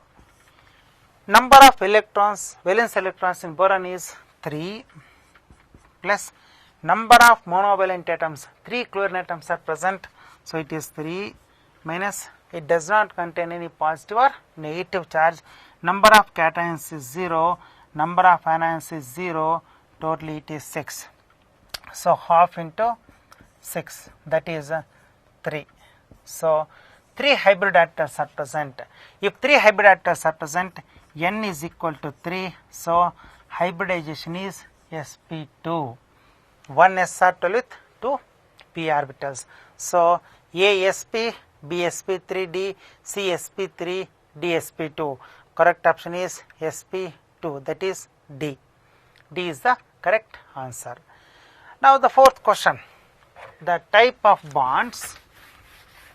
[SPEAKER 1] number of electrons, valence electrons in boron is 3 plus number of monovalent atoms, 3 chlorine atoms are present, so it is 3 minus, it does not contain any positive or negative charge, number of cations is 0, number of anions is 0, totally it is 6. So half into 6, that is 3. So 3 hybrid atoms are present. If 3 hybrid atoms are present, N is equal to 3. So hybridization is sp2. 1 s orbital with 2 p orbitals. So A sp, B sp3d, C sp3, D sp2. Correct option is sp2, that is D. D is the correct answer. Now the fourth question. The type of bonds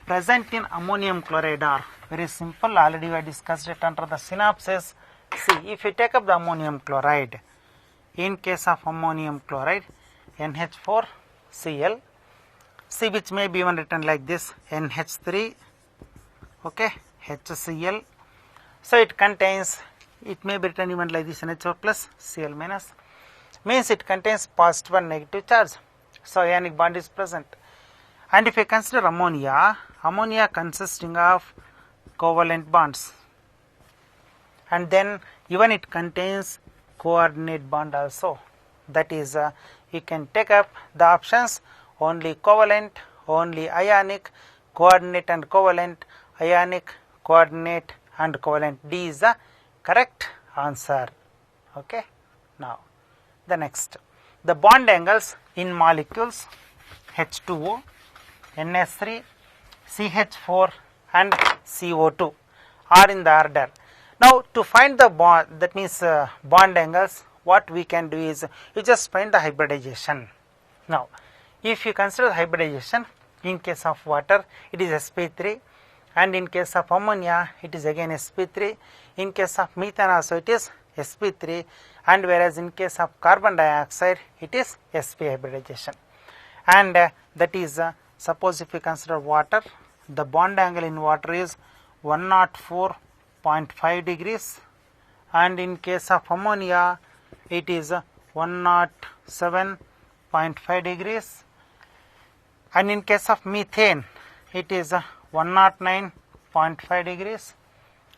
[SPEAKER 1] present in ammonium chloride are very simple. Already we discussed it under the synopsis. See, if you take up the ammonium chloride, in case of ammonium chloride, NH4Cl, C, which may be even written like this, NH3, okay, HCl. So it contains, it may be written even like this, NH4 plus Cl minus, means it contains positive and negative charge. So ionic bond is present. And if you consider ammonia, ammonia consisting of covalent bonds, and then even it contains coordinate bond also, that is you can take up the options only covalent, only ionic, coordinate and covalent, ionic, coordinate and covalent. D is the correct answer. Okay. Now the next, the bond angles in molecules H2O, NS3, CH4 and CO2 are in the order. Now to find the bond, that means bond angles, what we can do is you just find the hybridization. Now if you consider hybridization, in case of water it is sp3, and in case of ammonia it is again sp3, in case of methane also it is sp3, and whereas in case of carbon dioxide it is sp hybridization. And that is suppose if you consider water, the bond angle in water is 104.5 degrees, and in case of ammonia it is 107.5 degrees, and in case of methane it is 109.5 degrees,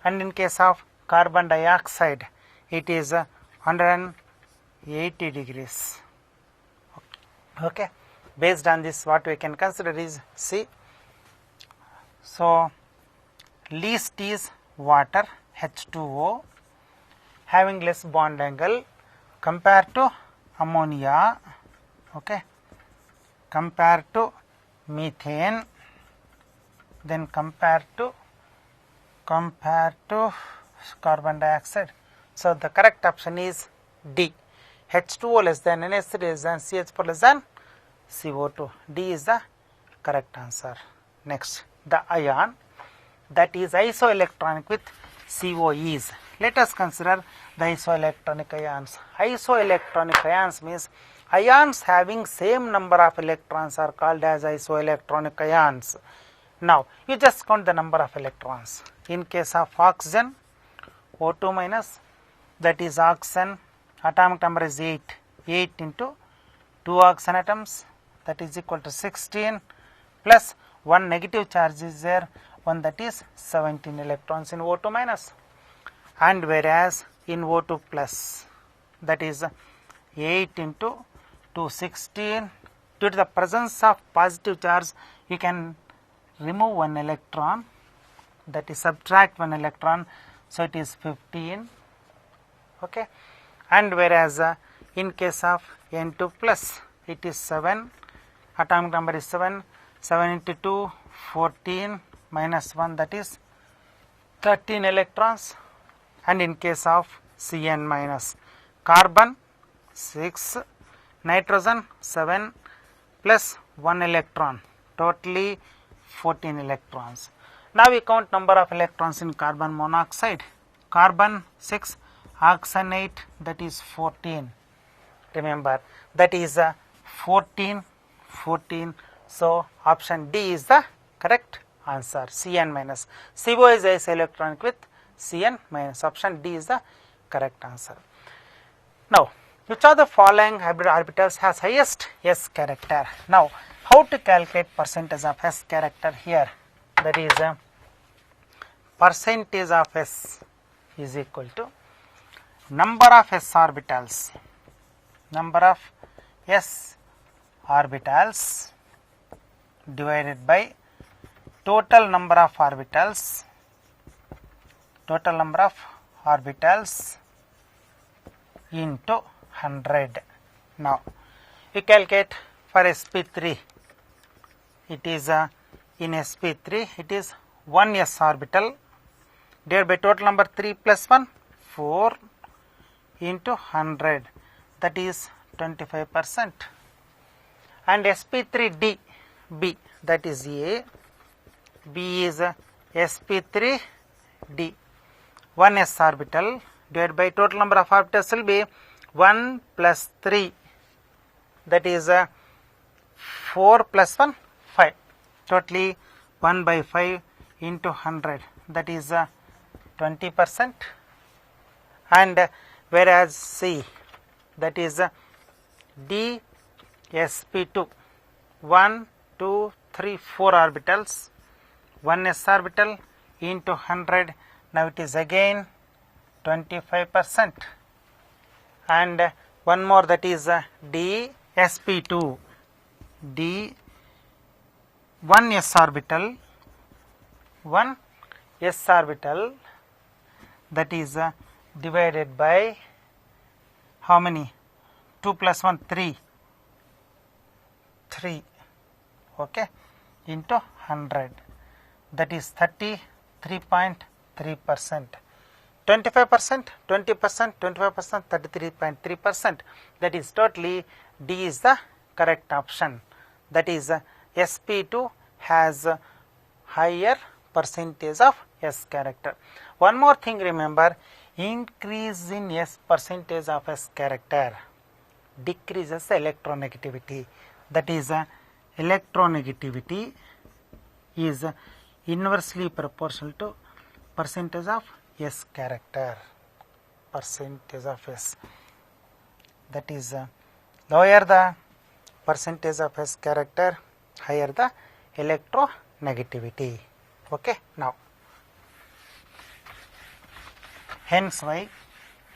[SPEAKER 1] and in case of carbon dioxide it is 180 degrees. Okay. Based on this, what we can consider is C. So least is water H2O having less bond angle compared to ammonia, okay, compared to methane, then compared to carbon dioxide. So the correct option is D. H2O less than NH3 less than CH4 less than CO2. D is the correct answer. Next, the ion that is isoelectronic with COEs. Let us consider the isoelectronic ions. Isoelectronic ions means ions having same number of electrons are called as isoelectronic ions. Now you just count the number of electrons. In case of oxygen, O2 minus, that is oxygen, atomic number is 8. 8 into 2 oxygen atoms, that is equal to 16, plus 1 negative charge is there, 1, that is 17 electrons in O2 minus. And whereas in O2 plus, that is 8 into 2, 16. Due to the presence of positive charge, you can remove 1 electron, that is subtract 1 electron, so it is 15. Okay. And whereas in case of N2 plus, it is 7, atomic number is 7, 7 into 2, 14, minus 1, that is 13 electrons. And in case of Cn minus, carbon 6, nitrogen 7, plus 1 electron, totally 14 electrons. Now we count number of electrons in carbon monoxide. Carbon 6, oxygen 8, that is 14. Remember, that is 14. So option D is the correct answer. Cn minus. CO is isoelectronic with Cn minus. Option D is the correct answer. Now, which of the following hybrid orbitals has highest S character? Now, how to calculate percentage of S character here? That is percentage of S is equal to number of S orbitals, divided by total number of orbitals, into 100. Now we calculate for sp3, it is in sp3 it is 1 s orbital divided by total number 3 plus 1, 4 into 100, that is 25%. And sp3d, B, that is A, B is sp3d, 1 s orbital divided by total number of orbitals will be 1 plus 3, that is 4 plus 1, 5, totally 1 by 5 into 100, that is 20%. And whereas C, that is D sp2, 1, 2, 3, 4 orbitals, 1 s orbital into 100, now it is again 25%. And one more, that is D sp2 d 1 s orbital that is divided by how many? 2 plus 1 3 okay, into 100, that is 33.3%. 25%, 20%, 25%, 33.3%. That is totally D is the correct option. That is sp2 has higher percentage of S character. One more thing, remember, increase in S percentage of S character decreases the electronegativity. That is electronegativity is inversely proportional to percentage of S character. Percentage of S. That is lower the percentage of S character, higher the electronegativity. Okay. Now, hence why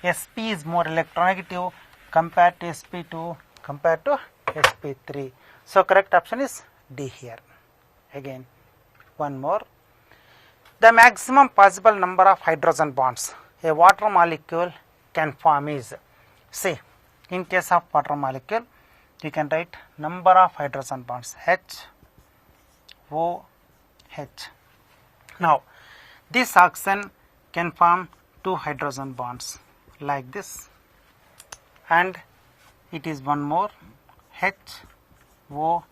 [SPEAKER 1] Sp is more electronegative compared to Sp2 compared to Sp3. So, correct option is D here. Again, one more. The maximum possible number of hydrogen bonds a water molecule can form is, see, in case of water molecule, you can write number of hydrogen bonds H, O, H. Now, this oxygen can form 2 hydrogen bonds like this, and it is one more H, O,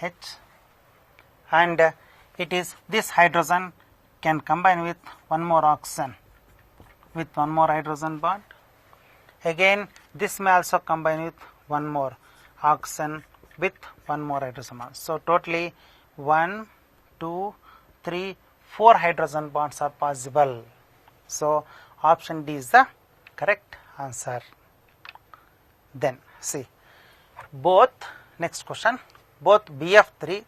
[SPEAKER 1] H, and it is this hydrogen can combine with one more oxygen with one more hydrogen bond. Again, this may also combine with one more oxygen with one more hydrogen bond. So, totally 1, 2, 3, 4 hydrogen bonds are possible. So, option D is the correct answer. Then see, both, next question, both BF3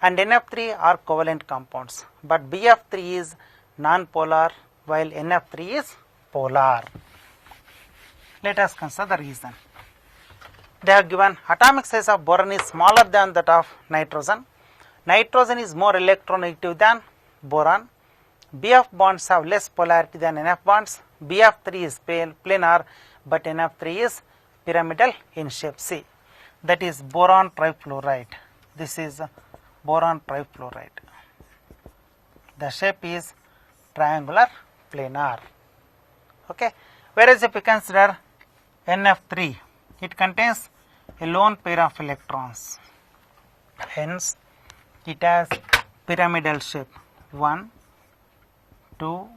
[SPEAKER 1] and NF3 are covalent compounds, but BF3 is non-polar while NF3 is polar. Let us consider the reason. They have given atomic size of boron is smaller than that of nitrogen. Nitrogen is more electronegative than boron. BF bonds have less polarity than NF bonds. BF3 is planar, but NF3 is pyramidal in shape. C. That is boron trifluoride. This is boron trifluoride. The shape is triangular planar. Okay. Whereas if we consider NF3, it contains a lone pair of electrons. Hence, it has pyramidal shape 1, 2,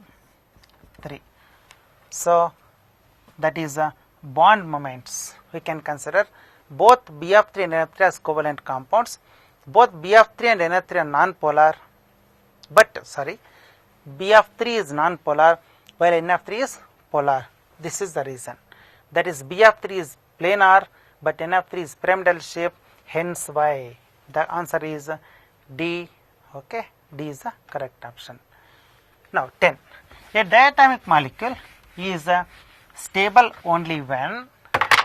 [SPEAKER 1] 3. So, that is bond moments. We can consider both BF3 and NF3 as covalent compounds. Both BF3 and NF3 are non-polar, but BF3 is non-polar while NF3 is polar. This is the reason. That is BF3 is planar, but NF3 is pyramidal shape. Hence, why the answer is D. Okay, D is the correct option. Now, 10. A diatomic molecule is stable only when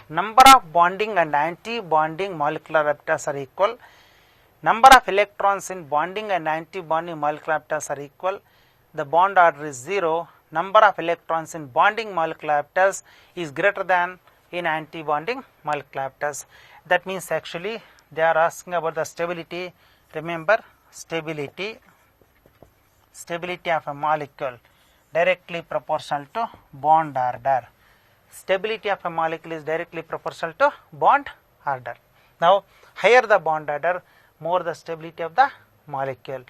[SPEAKER 1] number of bonding and anti-bonding molecular orbitals are equal, number of electrons in bonding and anti-bonding molecular orbitals are equal, the bond order is 0, number of electrons in bonding molecular orbitals is greater than in anti-bonding molecular orbitals. That means actually they are asking about the stability. Remember, stability of a molecule directly proportional to bond order. Stability of a molecule is directly proportional to bond order. Now, higher the bond order, more the stability of the molecule.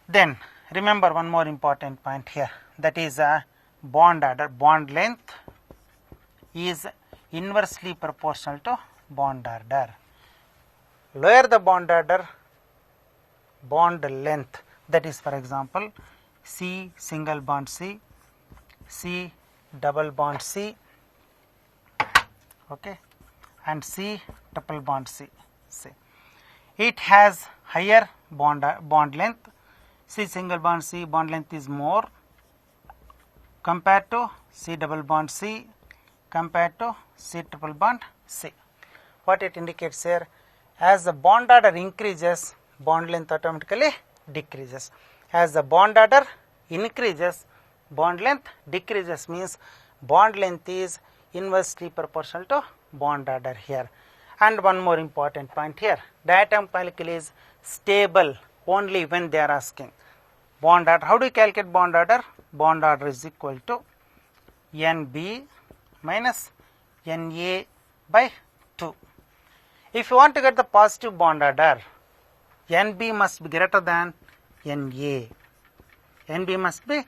[SPEAKER 1] Then, remember one more important point here, that is bond order. Bond length is inversely proportional to bond order. Lower the bond order, bond length, that is, for example, C single bond C, C double bond C, okay, and C triple bond C. It has higher bond length. C single bond C bond length is more compared to C double bond C compared to C triple bond C. what it indicates here, as the bond order increases, bond length automatically decreases. As the bond order increases, bond length decreases, means bond length is inversely proportional to bond order here. And one more important point here, diatomic molecule is stable only when they are asking bond order. How do you calculate bond order? Bond order is equal to NB minus Na by 2. If you want to get the positive bond order, NB must be greater than Na. NB must be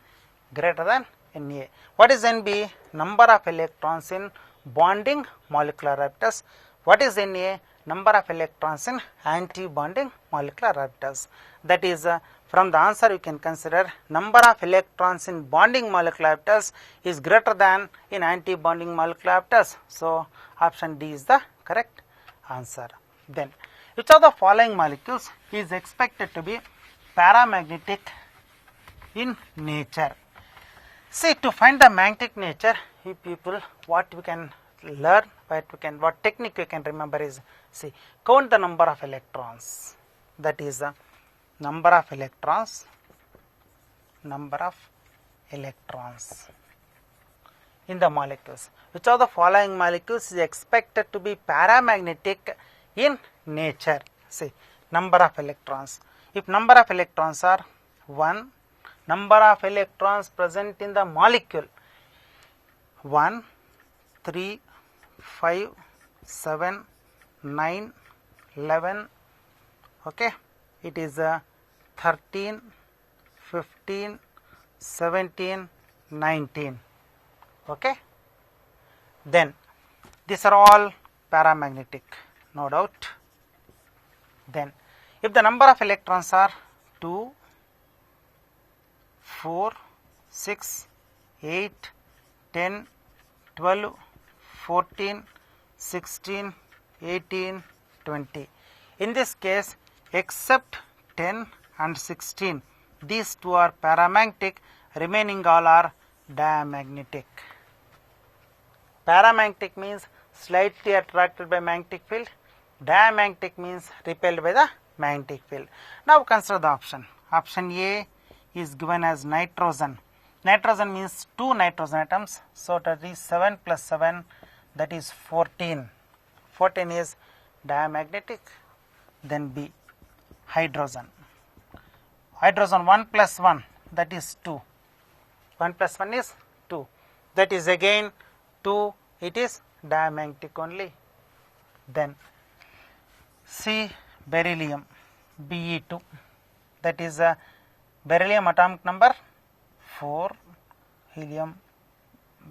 [SPEAKER 1] greater than Na. What is NB? Number of electrons in bonding molecular orbitals. What is Na? Number of electrons in anti-bonding molecular orbitals. That is, from the answer you can consider number of electrons in bonding molecular orbitals is greater than in anti-bonding molecular orbitals. So, option D is the correct answer. Then, which of the following molecules is expected to be paramagnetic in nature? See, to find the magnetic nature, you people, what we can learn, what technique we can remember is, see, count the number of electrons. That is the number of electrons in the molecules. Which of the following molecules is expected to be paramagnetic in nature? See, number of electrons. If number of electrons are 1, number of electrons present in the molecule 1, 3, 5, 7, 9, 11, okay, it is 13, 15, 17, 19, okay. Then these are all paramagnetic, no doubt. Then if the number of electrons are 2, 4, 6, 8, 10, 12, 14, 16, 18, 20. In this case, except 10 and 16, these two are paramagnetic, remaining all are diamagnetic. Paramagnetic means slightly attracted by magnetic field, diamagnetic means repelled by the magnetic field. Now consider the option. Option A is given as nitrogen. Nitrogen means 2 nitrogen atoms, so that is 7 plus 7, that is 14. 14 is diamagnetic. Then B, hydrogen. Hydrogen 1 plus 1, that is 2. 1 plus 1 is 2. That is again 2, it is diamagnetic only. Then C, beryllium, Be2, that is beryllium atomic number 4, helium,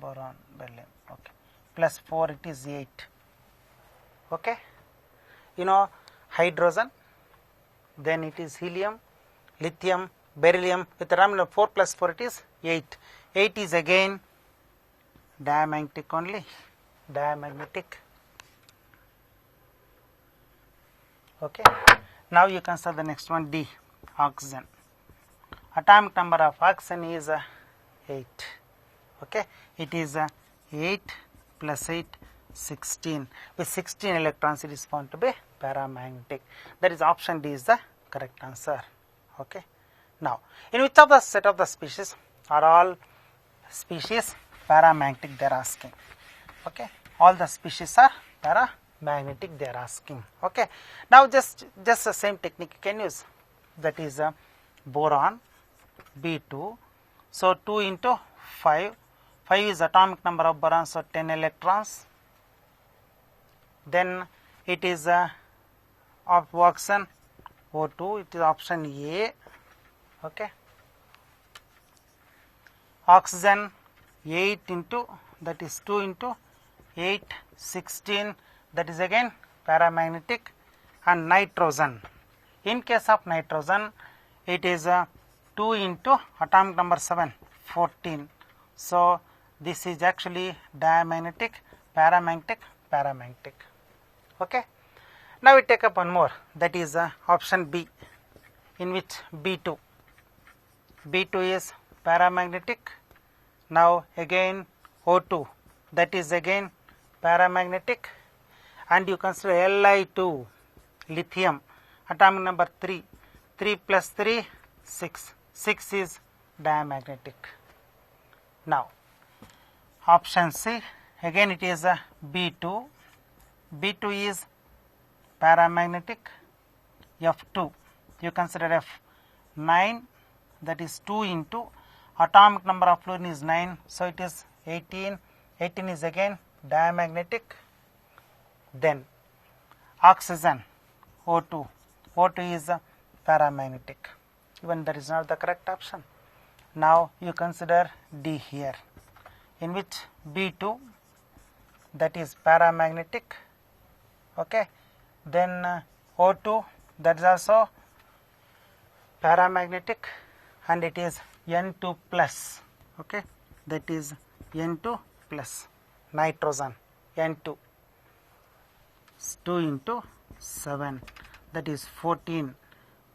[SPEAKER 1] boron, beryllium, okay, plus 4, it is 8, okay. You know hydrogen, then it is helium, lithium, beryllium, with the number 4 plus 4, it is 8. 8 is again diamagnetic only, diamagnetic, okay. Now you consider the next one, D, oxygen. Atomic number of oxygen is 8, okay. It is 8 plus 8, 16. With 16 electrons, it is found to be paramagnetic. That is option D is the correct answer, okay. Now, in which of the set of the species are all species paramagnetic, they are asking, okay. All the species are paramagnetic, they are asking, okay. Now just the same technique you can use, that is boron, B2, so 2 into 5, 5 is atomic number of boron, so 10 electrons. Then it is of oxygen, O2, it is option A, okay. Oxygen 8 into, that is 2 into 8, 16, that is again paramagnetic. And nitrogen, in case of nitrogen, it is 2 into atomic number 7, 14. So this is actually diamagnetic, paramagnetic, paramagnetic, okay. Now we take up one more, that is option B, in which B2, B2 is paramagnetic. Now again O2, that is again paramagnetic. and you consider Li2, lithium, atomic number 3, 3 plus 3, 6, 6 is diamagnetic. Now, option C, again it is a B2, B2 is paramagnetic, F2, you consider F, 9, that is 2 into atomic number of fluorine is 9, so it is 18, 18 is again diamagnetic. Then oxygen, O2, O2 is paramagnetic, even that is not the correct option. Now you consider D here, in which B2, that is paramagnetic, okay. Then O2, that is also paramagnetic, and it is N2 plus, okay, that is N2 plus. Nitrogen, N2, 2 into 7, that is 14,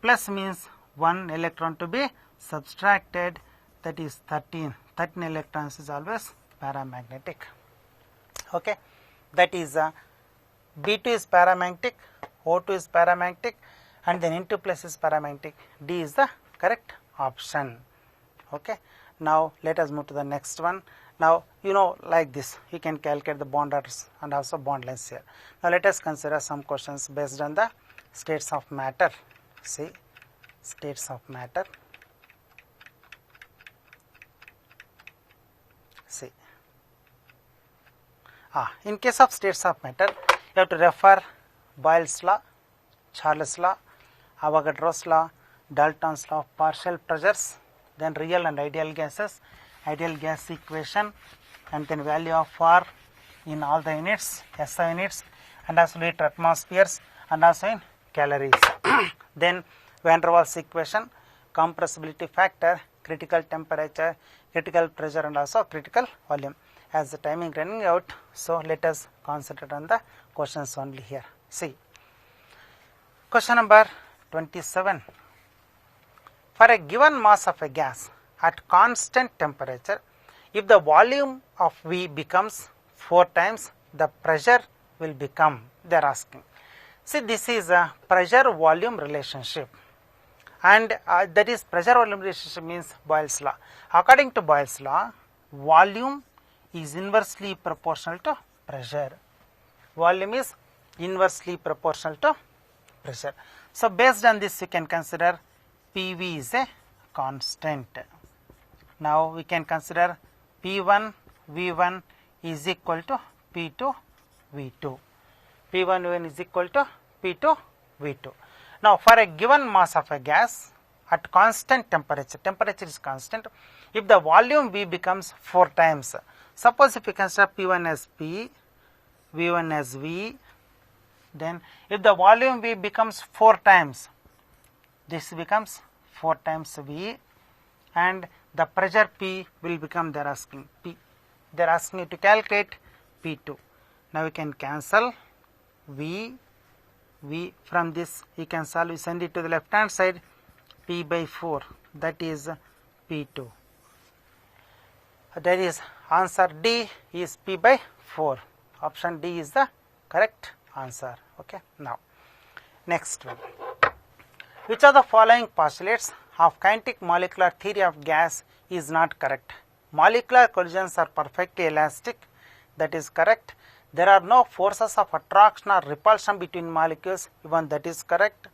[SPEAKER 1] plus means 1 electron to be subtracted, that is 13, 13 electrons is always paramagnetic, okay. That is B2 is paramagnetic, O2 is paramagnetic, and then N2 plus is paramagnetic. D is the correct option, okay. Now let us move to the next one. Now you know, like this you can calculate the bond orders and also bond lengths here. Now let us consider some questions based on the states of matter. See, states of matter. See, in case of states of matter, you have to refer Boyle's law, Charles law, Avogadro's law, Dalton's law of partial pressures, then real and ideal gases, ideal gas equation, and then value of R in all the units, SI units, and also liter atmospheres, and also in calories. Then van der Waals equation, compressibility factor, critical temperature, critical pressure, and also critical volume. As the timing running out, so let us concentrate on the questions only here. See, question number 27. For a given mass of a gas at constant temperature, if the volume of V becomes 4 times, the pressure will become, they are asking. See, this is a pressure volume relationship, and that is pressure volume relationship means Boyle's law. According to Boyle's law, volume is inversely proportional to pressure. Volume is inversely proportional to pressure. So based on this, you can consider PV is a constant. Now we can consider P1 V1 is equal to P2 V2. P1 V1 is equal to P2 V2. Now for a given mass of a gas at constant temperature, temperature is constant, if the volume V becomes 4 times, suppose if you consider P1 as P, V1 as V, then if the volume V becomes 4 times, this becomes 4 times V, and the pressure P will become, they are asking P, they are asking you to calculate P2. Now we can cancel V, V from this you can solve, you send it to the left hand side, P by 4, that is P2. That is answer D is P by 4. Option D is the correct answer. Okay. Now, next one. Which of the following postulates of kinetic molecular theory of gas is not correct? Molecular collisions are perfectly elastic. That is correct. There are no forces of attraction or repulsion between molecules. Even that is correct.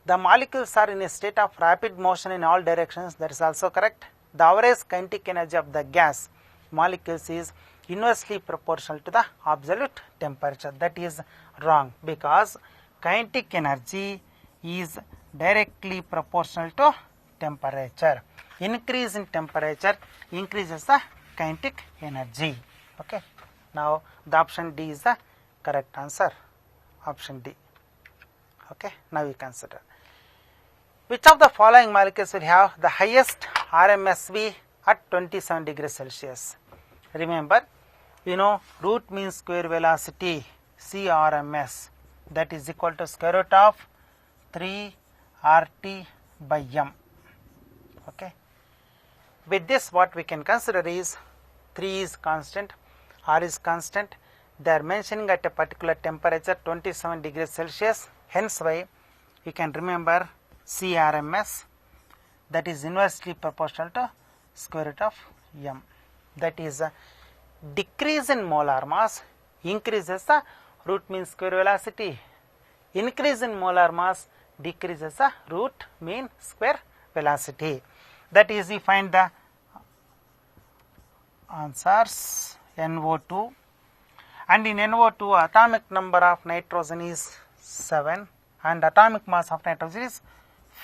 [SPEAKER 1] The molecules are in a state of rapid motion in all directions. That is also correct. The average kinetic energy of the gas molecules is inversely proportional to the absolute temperature. That is wrong, because kinetic energy is directly proportional to temperature. Increase in temperature increases the kinetic energy. Okay. Now the option D is the correct answer. Option D. Okay. Now we consider. Which of the following molecules will have the highest RMSV at 27 degrees Celsius? Remember, you know, root means square velocity, CRMS, that is equal to square root of 3 RT by M. Okay. With this, what we can consider is 3 is constant, R is constant, they are mentioning at a particular temperature 27 degrees Celsius. Hence why you can remember CRMS, that is inversely proportional to square root of m. That is decrease in molar mass increases the root mean square velocity. Increase in molar mass decreases the root mean square velocity. That is, we find the answers NO2, and in NO2 atomic number of nitrogen is 7 and atomic mass of nitrogen is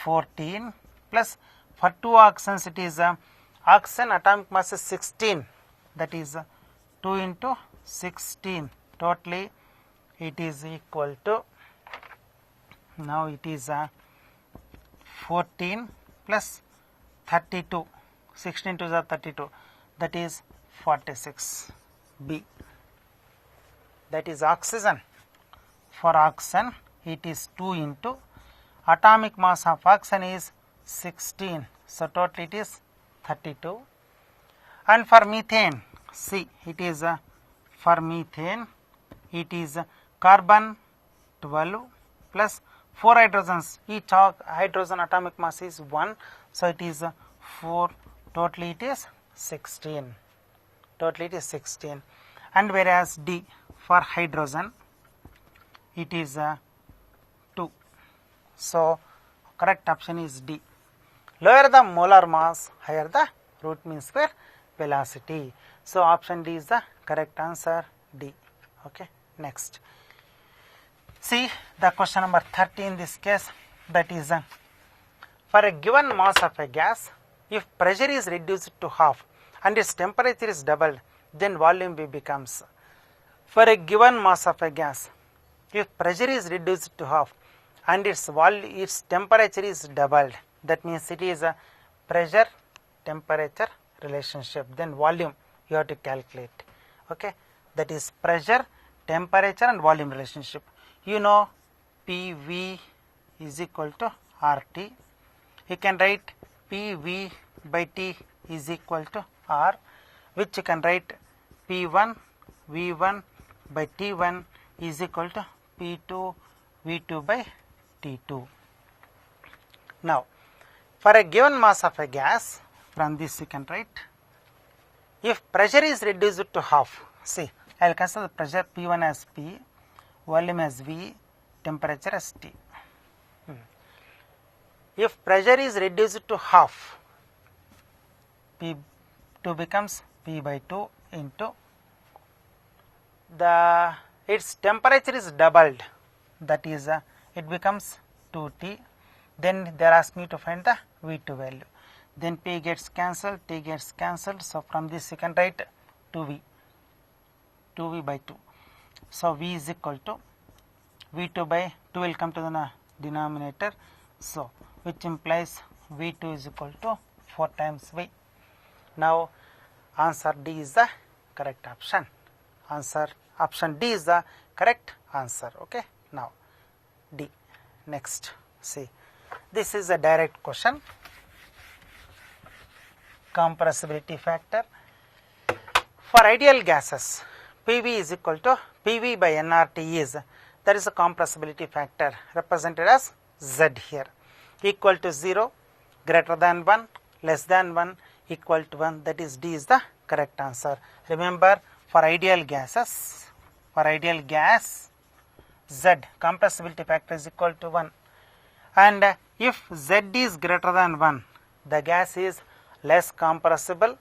[SPEAKER 1] 14, plus for 2 oxygens it is oxygen atomic mass is 16, that is 2 into 16, totally it is equal to, now it is 14 plus 32, 16 to the 32, that is 46 B. That is oxygen. For oxygen it is 2 into atomic mass of oxygen is 16, so total it is 32. And for methane, see, it is for methane it is carbon 12 plus 4 hydrogens, each hydrogen atomic mass is 1, so it is 4, totally it is 16, totally it is 16. And whereas D, for hydrogen it is 2, so correct option is D. Lower the molar mass, higher the root mean square velocity. So option D is the correct answer, D. Okay, next. See the question number 30 in this case, that is for a given mass of a gas, if pressure is reduced to half and its temperature is doubled, then volume V becomes. For a given mass of a gas, if pressure is reduced to half and its temperature is doubled, that means it is a pressure temperature relationship, then volume you have to calculate. Okay, that is pressure, temperature and volume relationship. You know PV is equal to RT. You can write PV by T is equal to R, which you can write P1 V1 by T1 is equal to P2 V2 by T2. Now, for a given mass of a gas, from this you can write, if pressure is reduced to half, see, I will consider the pressure P1 as P, volume as V, temperature as T. If pressure is reduced to half, P2 becomes P by 2 into its temperature is doubled, that is it becomes 2T. Then they are asking me to find the V2 value. Then P gets cancelled, T gets cancelled. So from this you can write 2V by 2. So V is equal to V2 by 2 will come to the denominator. So which implies V2 is equal to 4 times V. Now answer D is the correct option. Option D is the correct answer. Okay. Now D. Next, see, this is a direct question. Compressibility factor. For ideal gases, PV is equal to PV by nRT is, there is a compressibility factor represented as Z here, equal to 0, greater than 1, less than 1, equal to 1, that is D is the correct answer. Remember, for ideal gases, for ideal gas, Z, compressibility factor is equal to 1, and if Z is greater than 1, the gas is less compressible.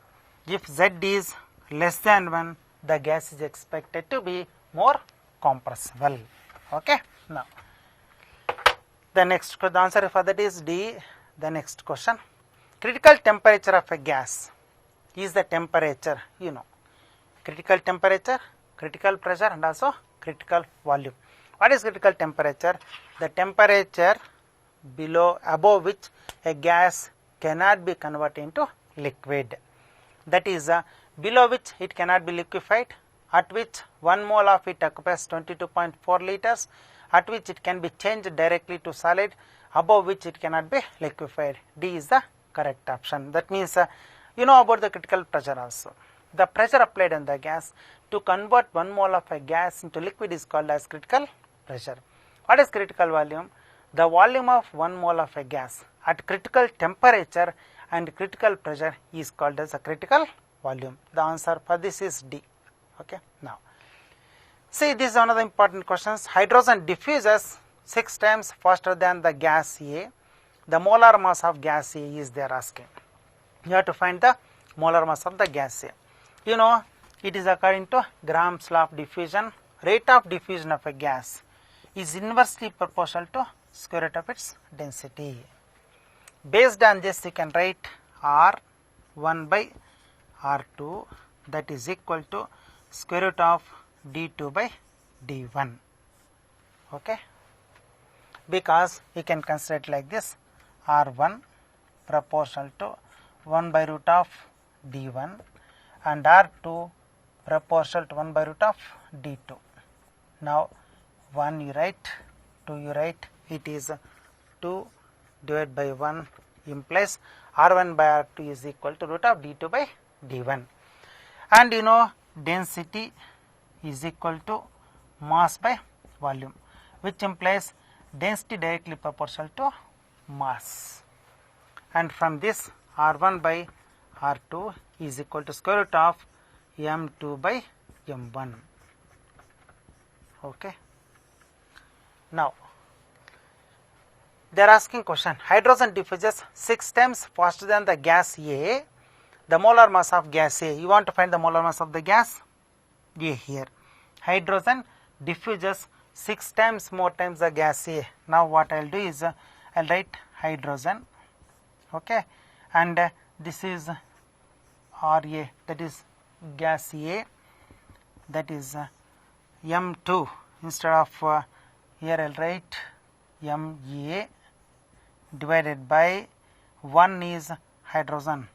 [SPEAKER 1] If Z is less than 1, the gas is expected to be more compressible. Okay. Now, the next, the answer for that is D. The next question, critical temperature of a gas is the temperature, you know, critical temperature, critical pressure and also critical volume. What is critical temperature? The temperature above which a gas cannot be converted into liquid, that is below which it cannot be liquefied, at which 1 mole of it occupies 22.4 liters, at which it can be changed directly to solid, above which it cannot be liquefied. D is the correct option. That means you know about the critical pressure also. The pressure applied on the gas to convert 1 mole of a gas into liquid is called as critical pressure. What is critical volume? The volume of 1 mole of a gas at critical temperature and critical pressure is called as a critical volume. The answer for this is D. Okay. Now, see, this is one of the important questions. Hydrogen diffuses 6 times faster than the gas A. The molar mass of gas A is they are asking. You have to find the molar mass of the gas A. You know, it is according to Graham's law of diffusion. Rate of diffusion of a gas is inversely proportional to square root of its density. Based on this, you can write R1 by R2, that is equal to square root of D2 by D1. Okay, because you can consider it like this: R1 proportional to 1 by root of D1 and R2 proportional to 1 by root of D2. Now 1 you write, 2 you write, it is 2 divided by 1 implies R1 by R2 is equal to root of D2 by D1. And you know, density is equal to mass by volume, which implies density directly proportional to mass. And from this, R1 by R2 is equal to square root of M2 by M1. Okay. Now, they are asking question: hydrogen diffuses 6 times faster than the gas A. The molar mass of gas A. You want to find the molar mass of the gas A here. Hydrogen diffuses 6 times more times the gas A. Now what I will do is I will write hydrogen. Okay, and this is Ra, that is gas A, that is M2. Instead of here I will write Ma divided by 1 is hydrogen,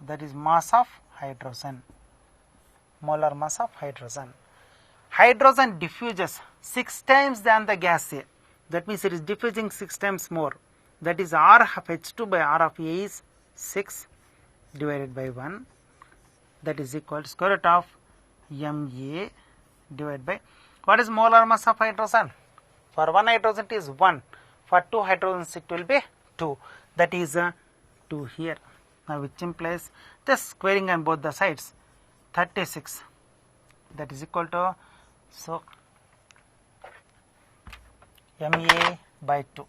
[SPEAKER 1] that is mass of hydrogen, molar mass of hydrogen. Hydrogen diffuses 6 times than the gas A, that means it is diffusing 6 times more, that is R of H2 by R of A is 6 divided by 1, that is equal to square root of Ma divided by, what is molar mass of hydrogen? For 1 hydrogen it is 1, for 2 hydrogens it will be 2, that is 2 here. Now which implies the squaring on both the sides, 36, that is equal to, so Ma by 2,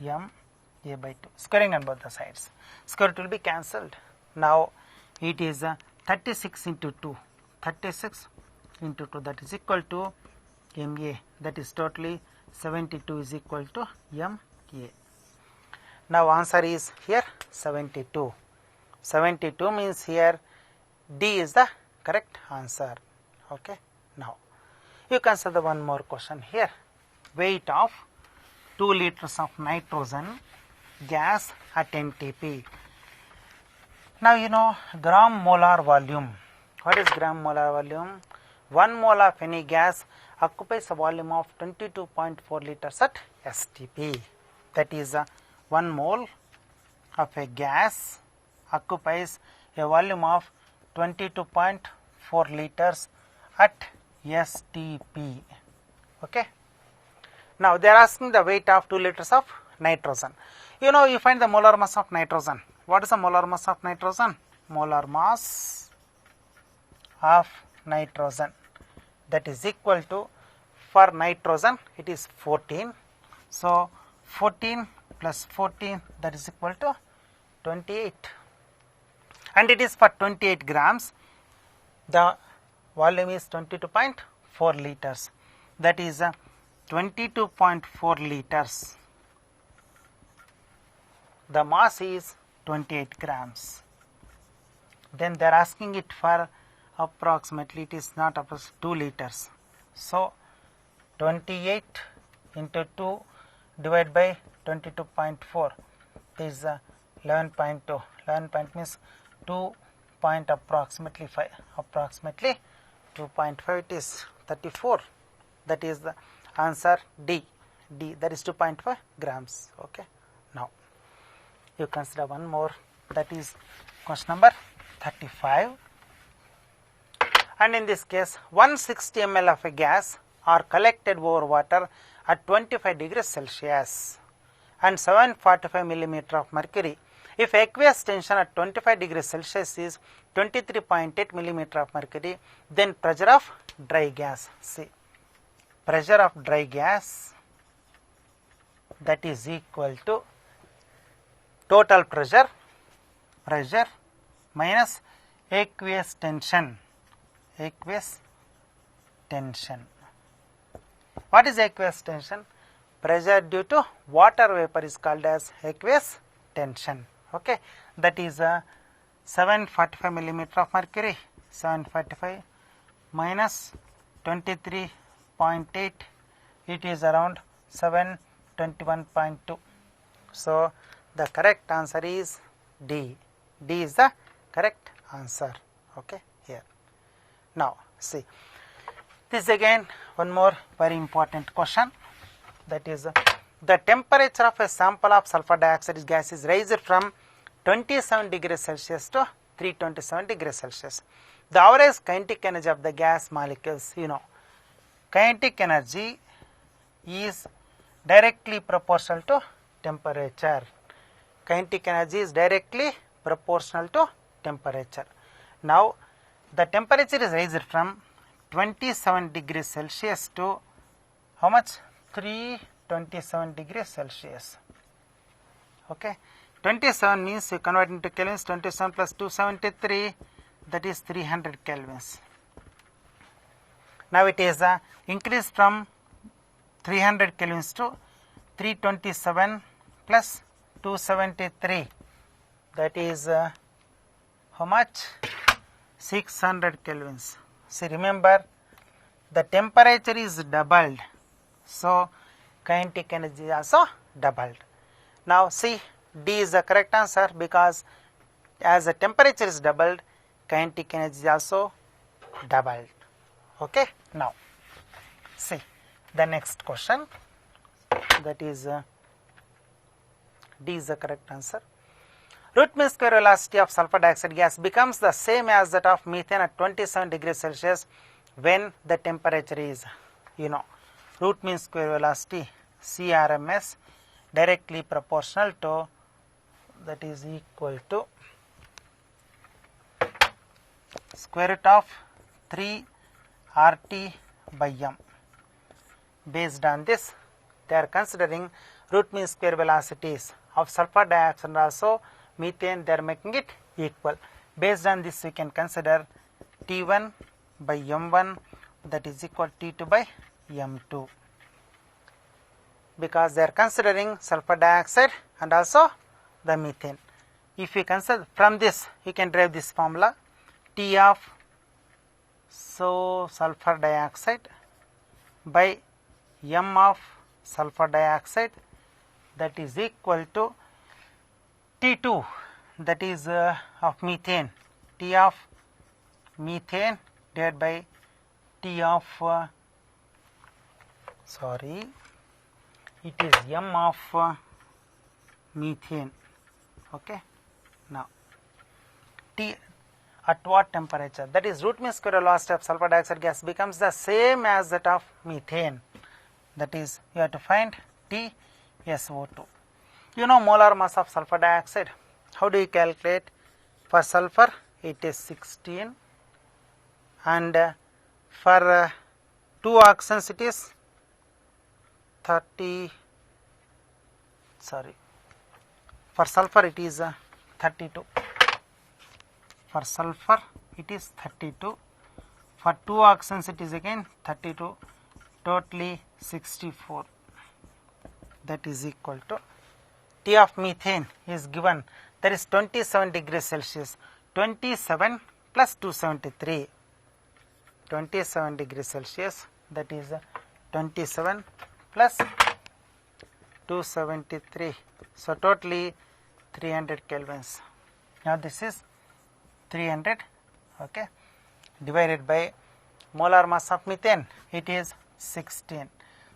[SPEAKER 1] Ma by 2, squaring on both the sides, square root will be cancelled. Now it is 36 into 2, 36 into 2, that is equal to Ma, that is totally 72 is equal to Ma. Now answer is here 72. 72 means here D is the correct answer. Okay. Now you consider one more question here. Weight of 2 liters of nitrogen gas at NTP. Now you know gram molar volume. What is gram molar volume? 1 mole of any gas occupies a volume of 22.4 liters at STP. That is 1 mole of a gas occupies a volume of 22.4 liters at STP. Okay. Now they are asking the weight of 2 liters of nitrogen. You know, you find the molar mass of nitrogen. What is the molar mass of nitrogen? Molar mass of nitrogen, that is equal to, for nitrogen it is 14. So 14 plus 14, that is equal to 28. And it is for 28 grams. The volume is 22.4 liters. That is 22.4 liters. The mass is 28 grams. Then they are asking it for approximately, it is not up to 2 liters. So 28 into 2 divided by 22.4 is 11.2. 11 point means 2 point approximately 5. Approximately 2.5, it is 34. That is the answer D. D, that is 2.5 grams. Okay. Now you consider one more, that is question number 35. and in this case 160 ml of a gas are collected over water at 25 degrees Celsius and 745 millimeter of mercury. If aqueous tension at 25 degrees Celsius is 23.8 millimeter of mercury, then pressure of dry gas, see, pressure of dry gas, that is equal to total pressure minus aqueous tension. What is aqueous tension? Pressure due to water vapor is called as aqueous tension. Okay, that is 745 millimeter of mercury, 745 minus 23.8, it is around 721.2. So the correct answer is D. D is the correct answer. Okay, here. Now see, this again one more very important question, that is the temperature of a sample of sulfur dioxide gas is raised from 27 degrees Celsius to 327 degrees Celsius. The average kinetic energy of the gas molecules, you know, kinetic energy is directly proportional to temperature. Kinetic energy is directly proportional to temperature. Now the temperature is raised from 27 degrees Celsius to how much? 327 degrees Celsius. Okay, 27 means you convert into kelvins, 27 plus 273, that is 300 kelvins. Now it is increased from 300 kelvins to 327 plus 273, that is how much? 600 kelvins. See, remember the temperature is doubled, so kinetic energy is also doubled. Now see, D is the correct answer, because as the temperature is doubled, kinetic energy is also doubled. Okay, now see the next question, that is D is the correct answer. Root mean square velocity of sulfur dioxide gas becomes the same as that of methane at 27 degrees Celsius when the temperature is, you know, root mean square velocity CRMS directly proportional to, that is equal to square root of 3 RT by M. Based on this, they are considering root mean square velocities of sulfur dioxide and also methane, they are making it equal. Based on this, we can consider T1 by M1, that is equal to T2 by M2, because they are considering sulfur dioxide and also the methane. If you consider from this, you can derive this formula, T of sulfur dioxide by M of sulfur dioxide, that is equal to T2, that is of methane, T of methane divided by T of it is M of methane. Okay, now T at what temperature, that is root mean square velocity of sulfur dioxide gas becomes the same as that of methane, that is you have to find T SO2. You know molar mass of sulfur dioxide. How do you calculate? For sulfur it is 16, and for 2 oxygens it is 30. For sulfur it is 32. For sulfur it is 32. For 2 oxygens it is again 32. Totally 64. That is equal to T of methane is given, that is 27 degrees Celsius. 27 plus 273. 27 degrees Celsius, that is 27 plus 273. So totally 300 kelvins. Now this is 300, okay, divided by molar mass of methane, it is 16.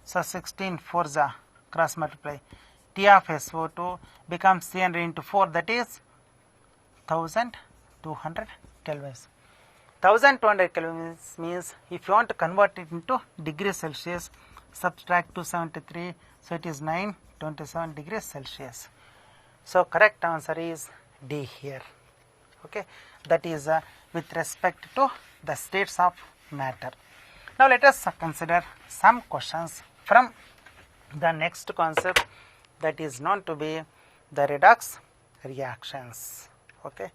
[SPEAKER 1] So 16 4s are cross multiply. T of SO2 becomes 300 into 4, that is 1200 kelvins. 1200 Kelvin means if you want to convert it into degrees Celsius, subtract 273, so it is 927 degrees Celsius. So correct answer is D here. Okay, that is with respect to the states of matter. Now let us consider some questions from the next concept, that is known to be the redox reactions. Okay.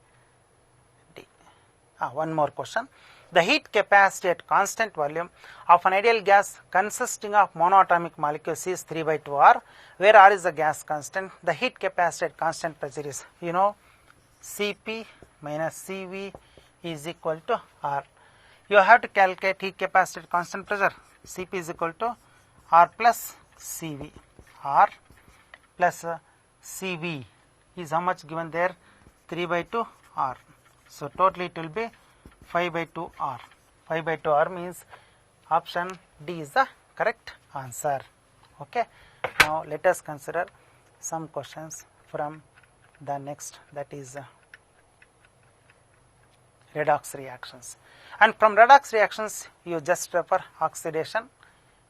[SPEAKER 1] One more question. The heat capacity at constant volume of an ideal gas consisting of monoatomic molecules is 3/2 R, where R is the gas constant. The heat capacity at constant pressure is, you know, Cp minus Cv is equal to R. You have to calculate heat capacity at constant pressure. Cp is equal to R plus Cv. R plus Cv is how much given there? 3/2 R. So totally it will be 5/2 R. 5/2 R means option D is the correct answer. Okay. Now let us consider some questions from the next, that is redox reactions. And from redox reactions you just refer oxidation,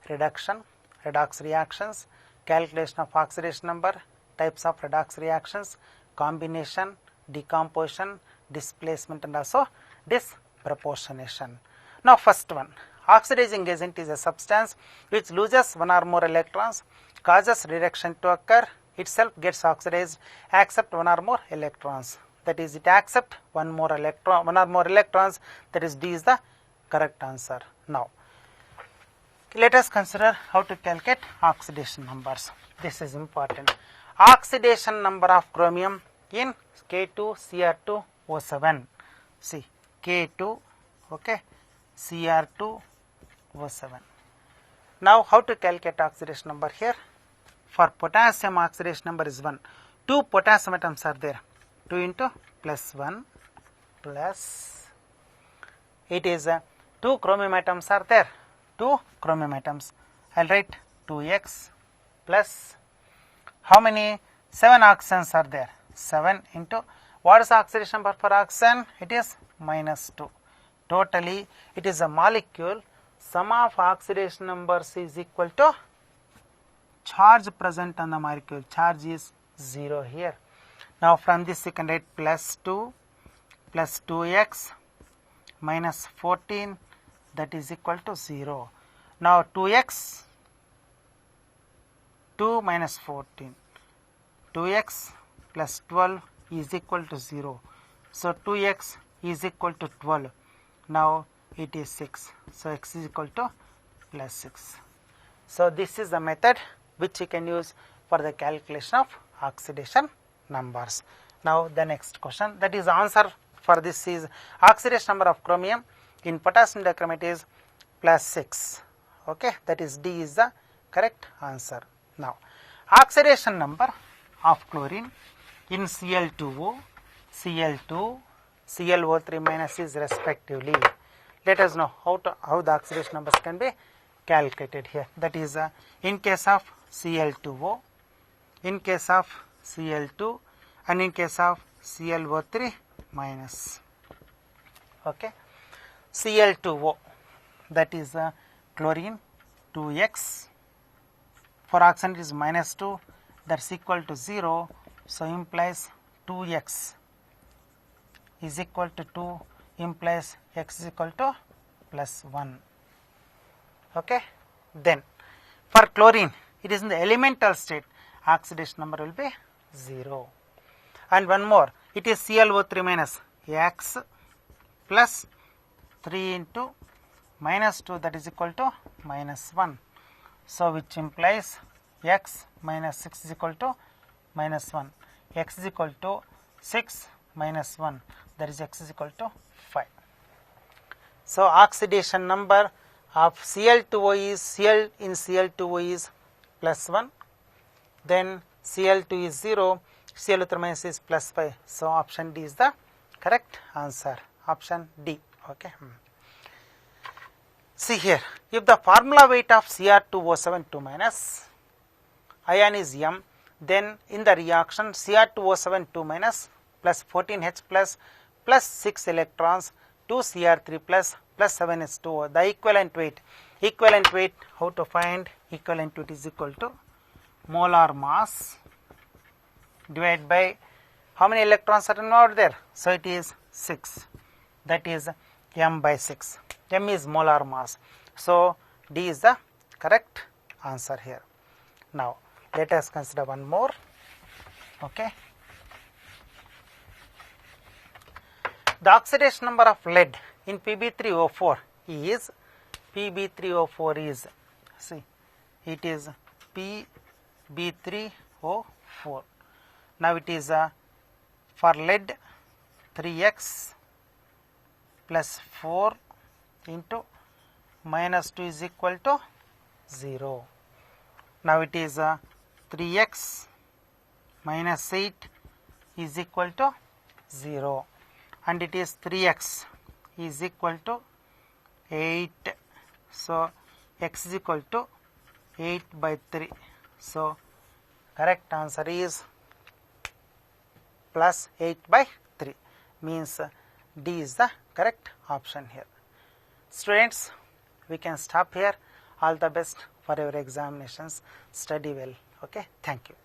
[SPEAKER 1] reduction, redox reactions, calculation of oxidation number, types of redox reactions, combination, decomposition, displacement, and also disproportionation. Now first one, oxidizing agent is a substance which loses one or more electrons, causes reduction to occur, itself gets oxidized, accept one or more electrons. That is, it accept one or more electrons, that is D is the correct answer. Now let us consider how to calculate oxidation numbers. This is important. Oxidation number of chromium in K2Cr2O7. See, K2, okay, Cr2O7. Now how to calculate oxidation number here? For potassium, oxidation number is 1. 2 potassium atoms are there. 2 into plus 1 plus, it is 2 chromium atoms are there. 2 chromium atoms. I will write 2x plus, how many? 7 oxygens are there. 7 into, what is the oxidation number for oxygen? It is -2. Totally it is a molecule. Sum of oxidation numbers is equal to charge present on the molecule. Charge is 0 here. Now from this you can write plus 2 plus 2x minus 14, that is equal to 0. Now 2x, 2 minus 14, 2x plus 12 is equal to 0. So 2x is equal to 12. Now it is 6. So x is equal to plus 6. So this is the method which you can use for the calculation of oxidation numbers. Now the next question, that is answer for this is oxidation number of chromium in potassium dichromate is plus 6. Okay, that is D is the correct answer. Now oxidation number of chlorine in Cl2O, Cl2, ClO3 minus is respectively. Let us know how the oxidation numbers can be calculated here. That is in case of Cl2O, in case of Cl2, and in case of ClO3 minus. Okay, Cl2O, that is chlorine 2x, for oxygen it is -2, that's equal to 0. So implies 2x is equal to 2, implies x is equal to plus 1. Okay. Then for chlorine, it is in the elemental state, oxidation number will be 0. And one more, it is ClO3 minus, x plus 3 into -2, that is equal to -1. So which implies x minus 6 is equal to -1. X is equal to 6 minus 1, that is x is equal to 5. So oxidation number of Cl2O is, Cl2O is plus 1, then Cl2 is 0, Cl3 minus is plus 5. So option D is the correct answer. Option D. Okay. See here, if the formula weight of Cr2O7 2 minus ion is m, then in the reaction Cr2O7 2 minus plus 14H plus 6 electrons 2Cr3 plus 7H2O. The equivalent weight. Equivalent weight, how to find? Equivalent weight is equal to molar mass divided by how many electrons are involved there? So it is 6. That is m by 6. M is molar mass. So D is the correct answer here. Now let us consider one more. Okay. The oxidation number of lead in Pb3O4 is see, it is Pb3O4. Now it is for lead 3x plus 4 into minus 2 is equal to 0. Now it is 3x minus 8 is equal to 0, and it is 3x is equal to 8. So x is equal to 8 by 3. So correct answer is plus 8 by 3, means D is the correct option here. Students, we can stop here. All the best for your examinations. Study well. Okay, thank you.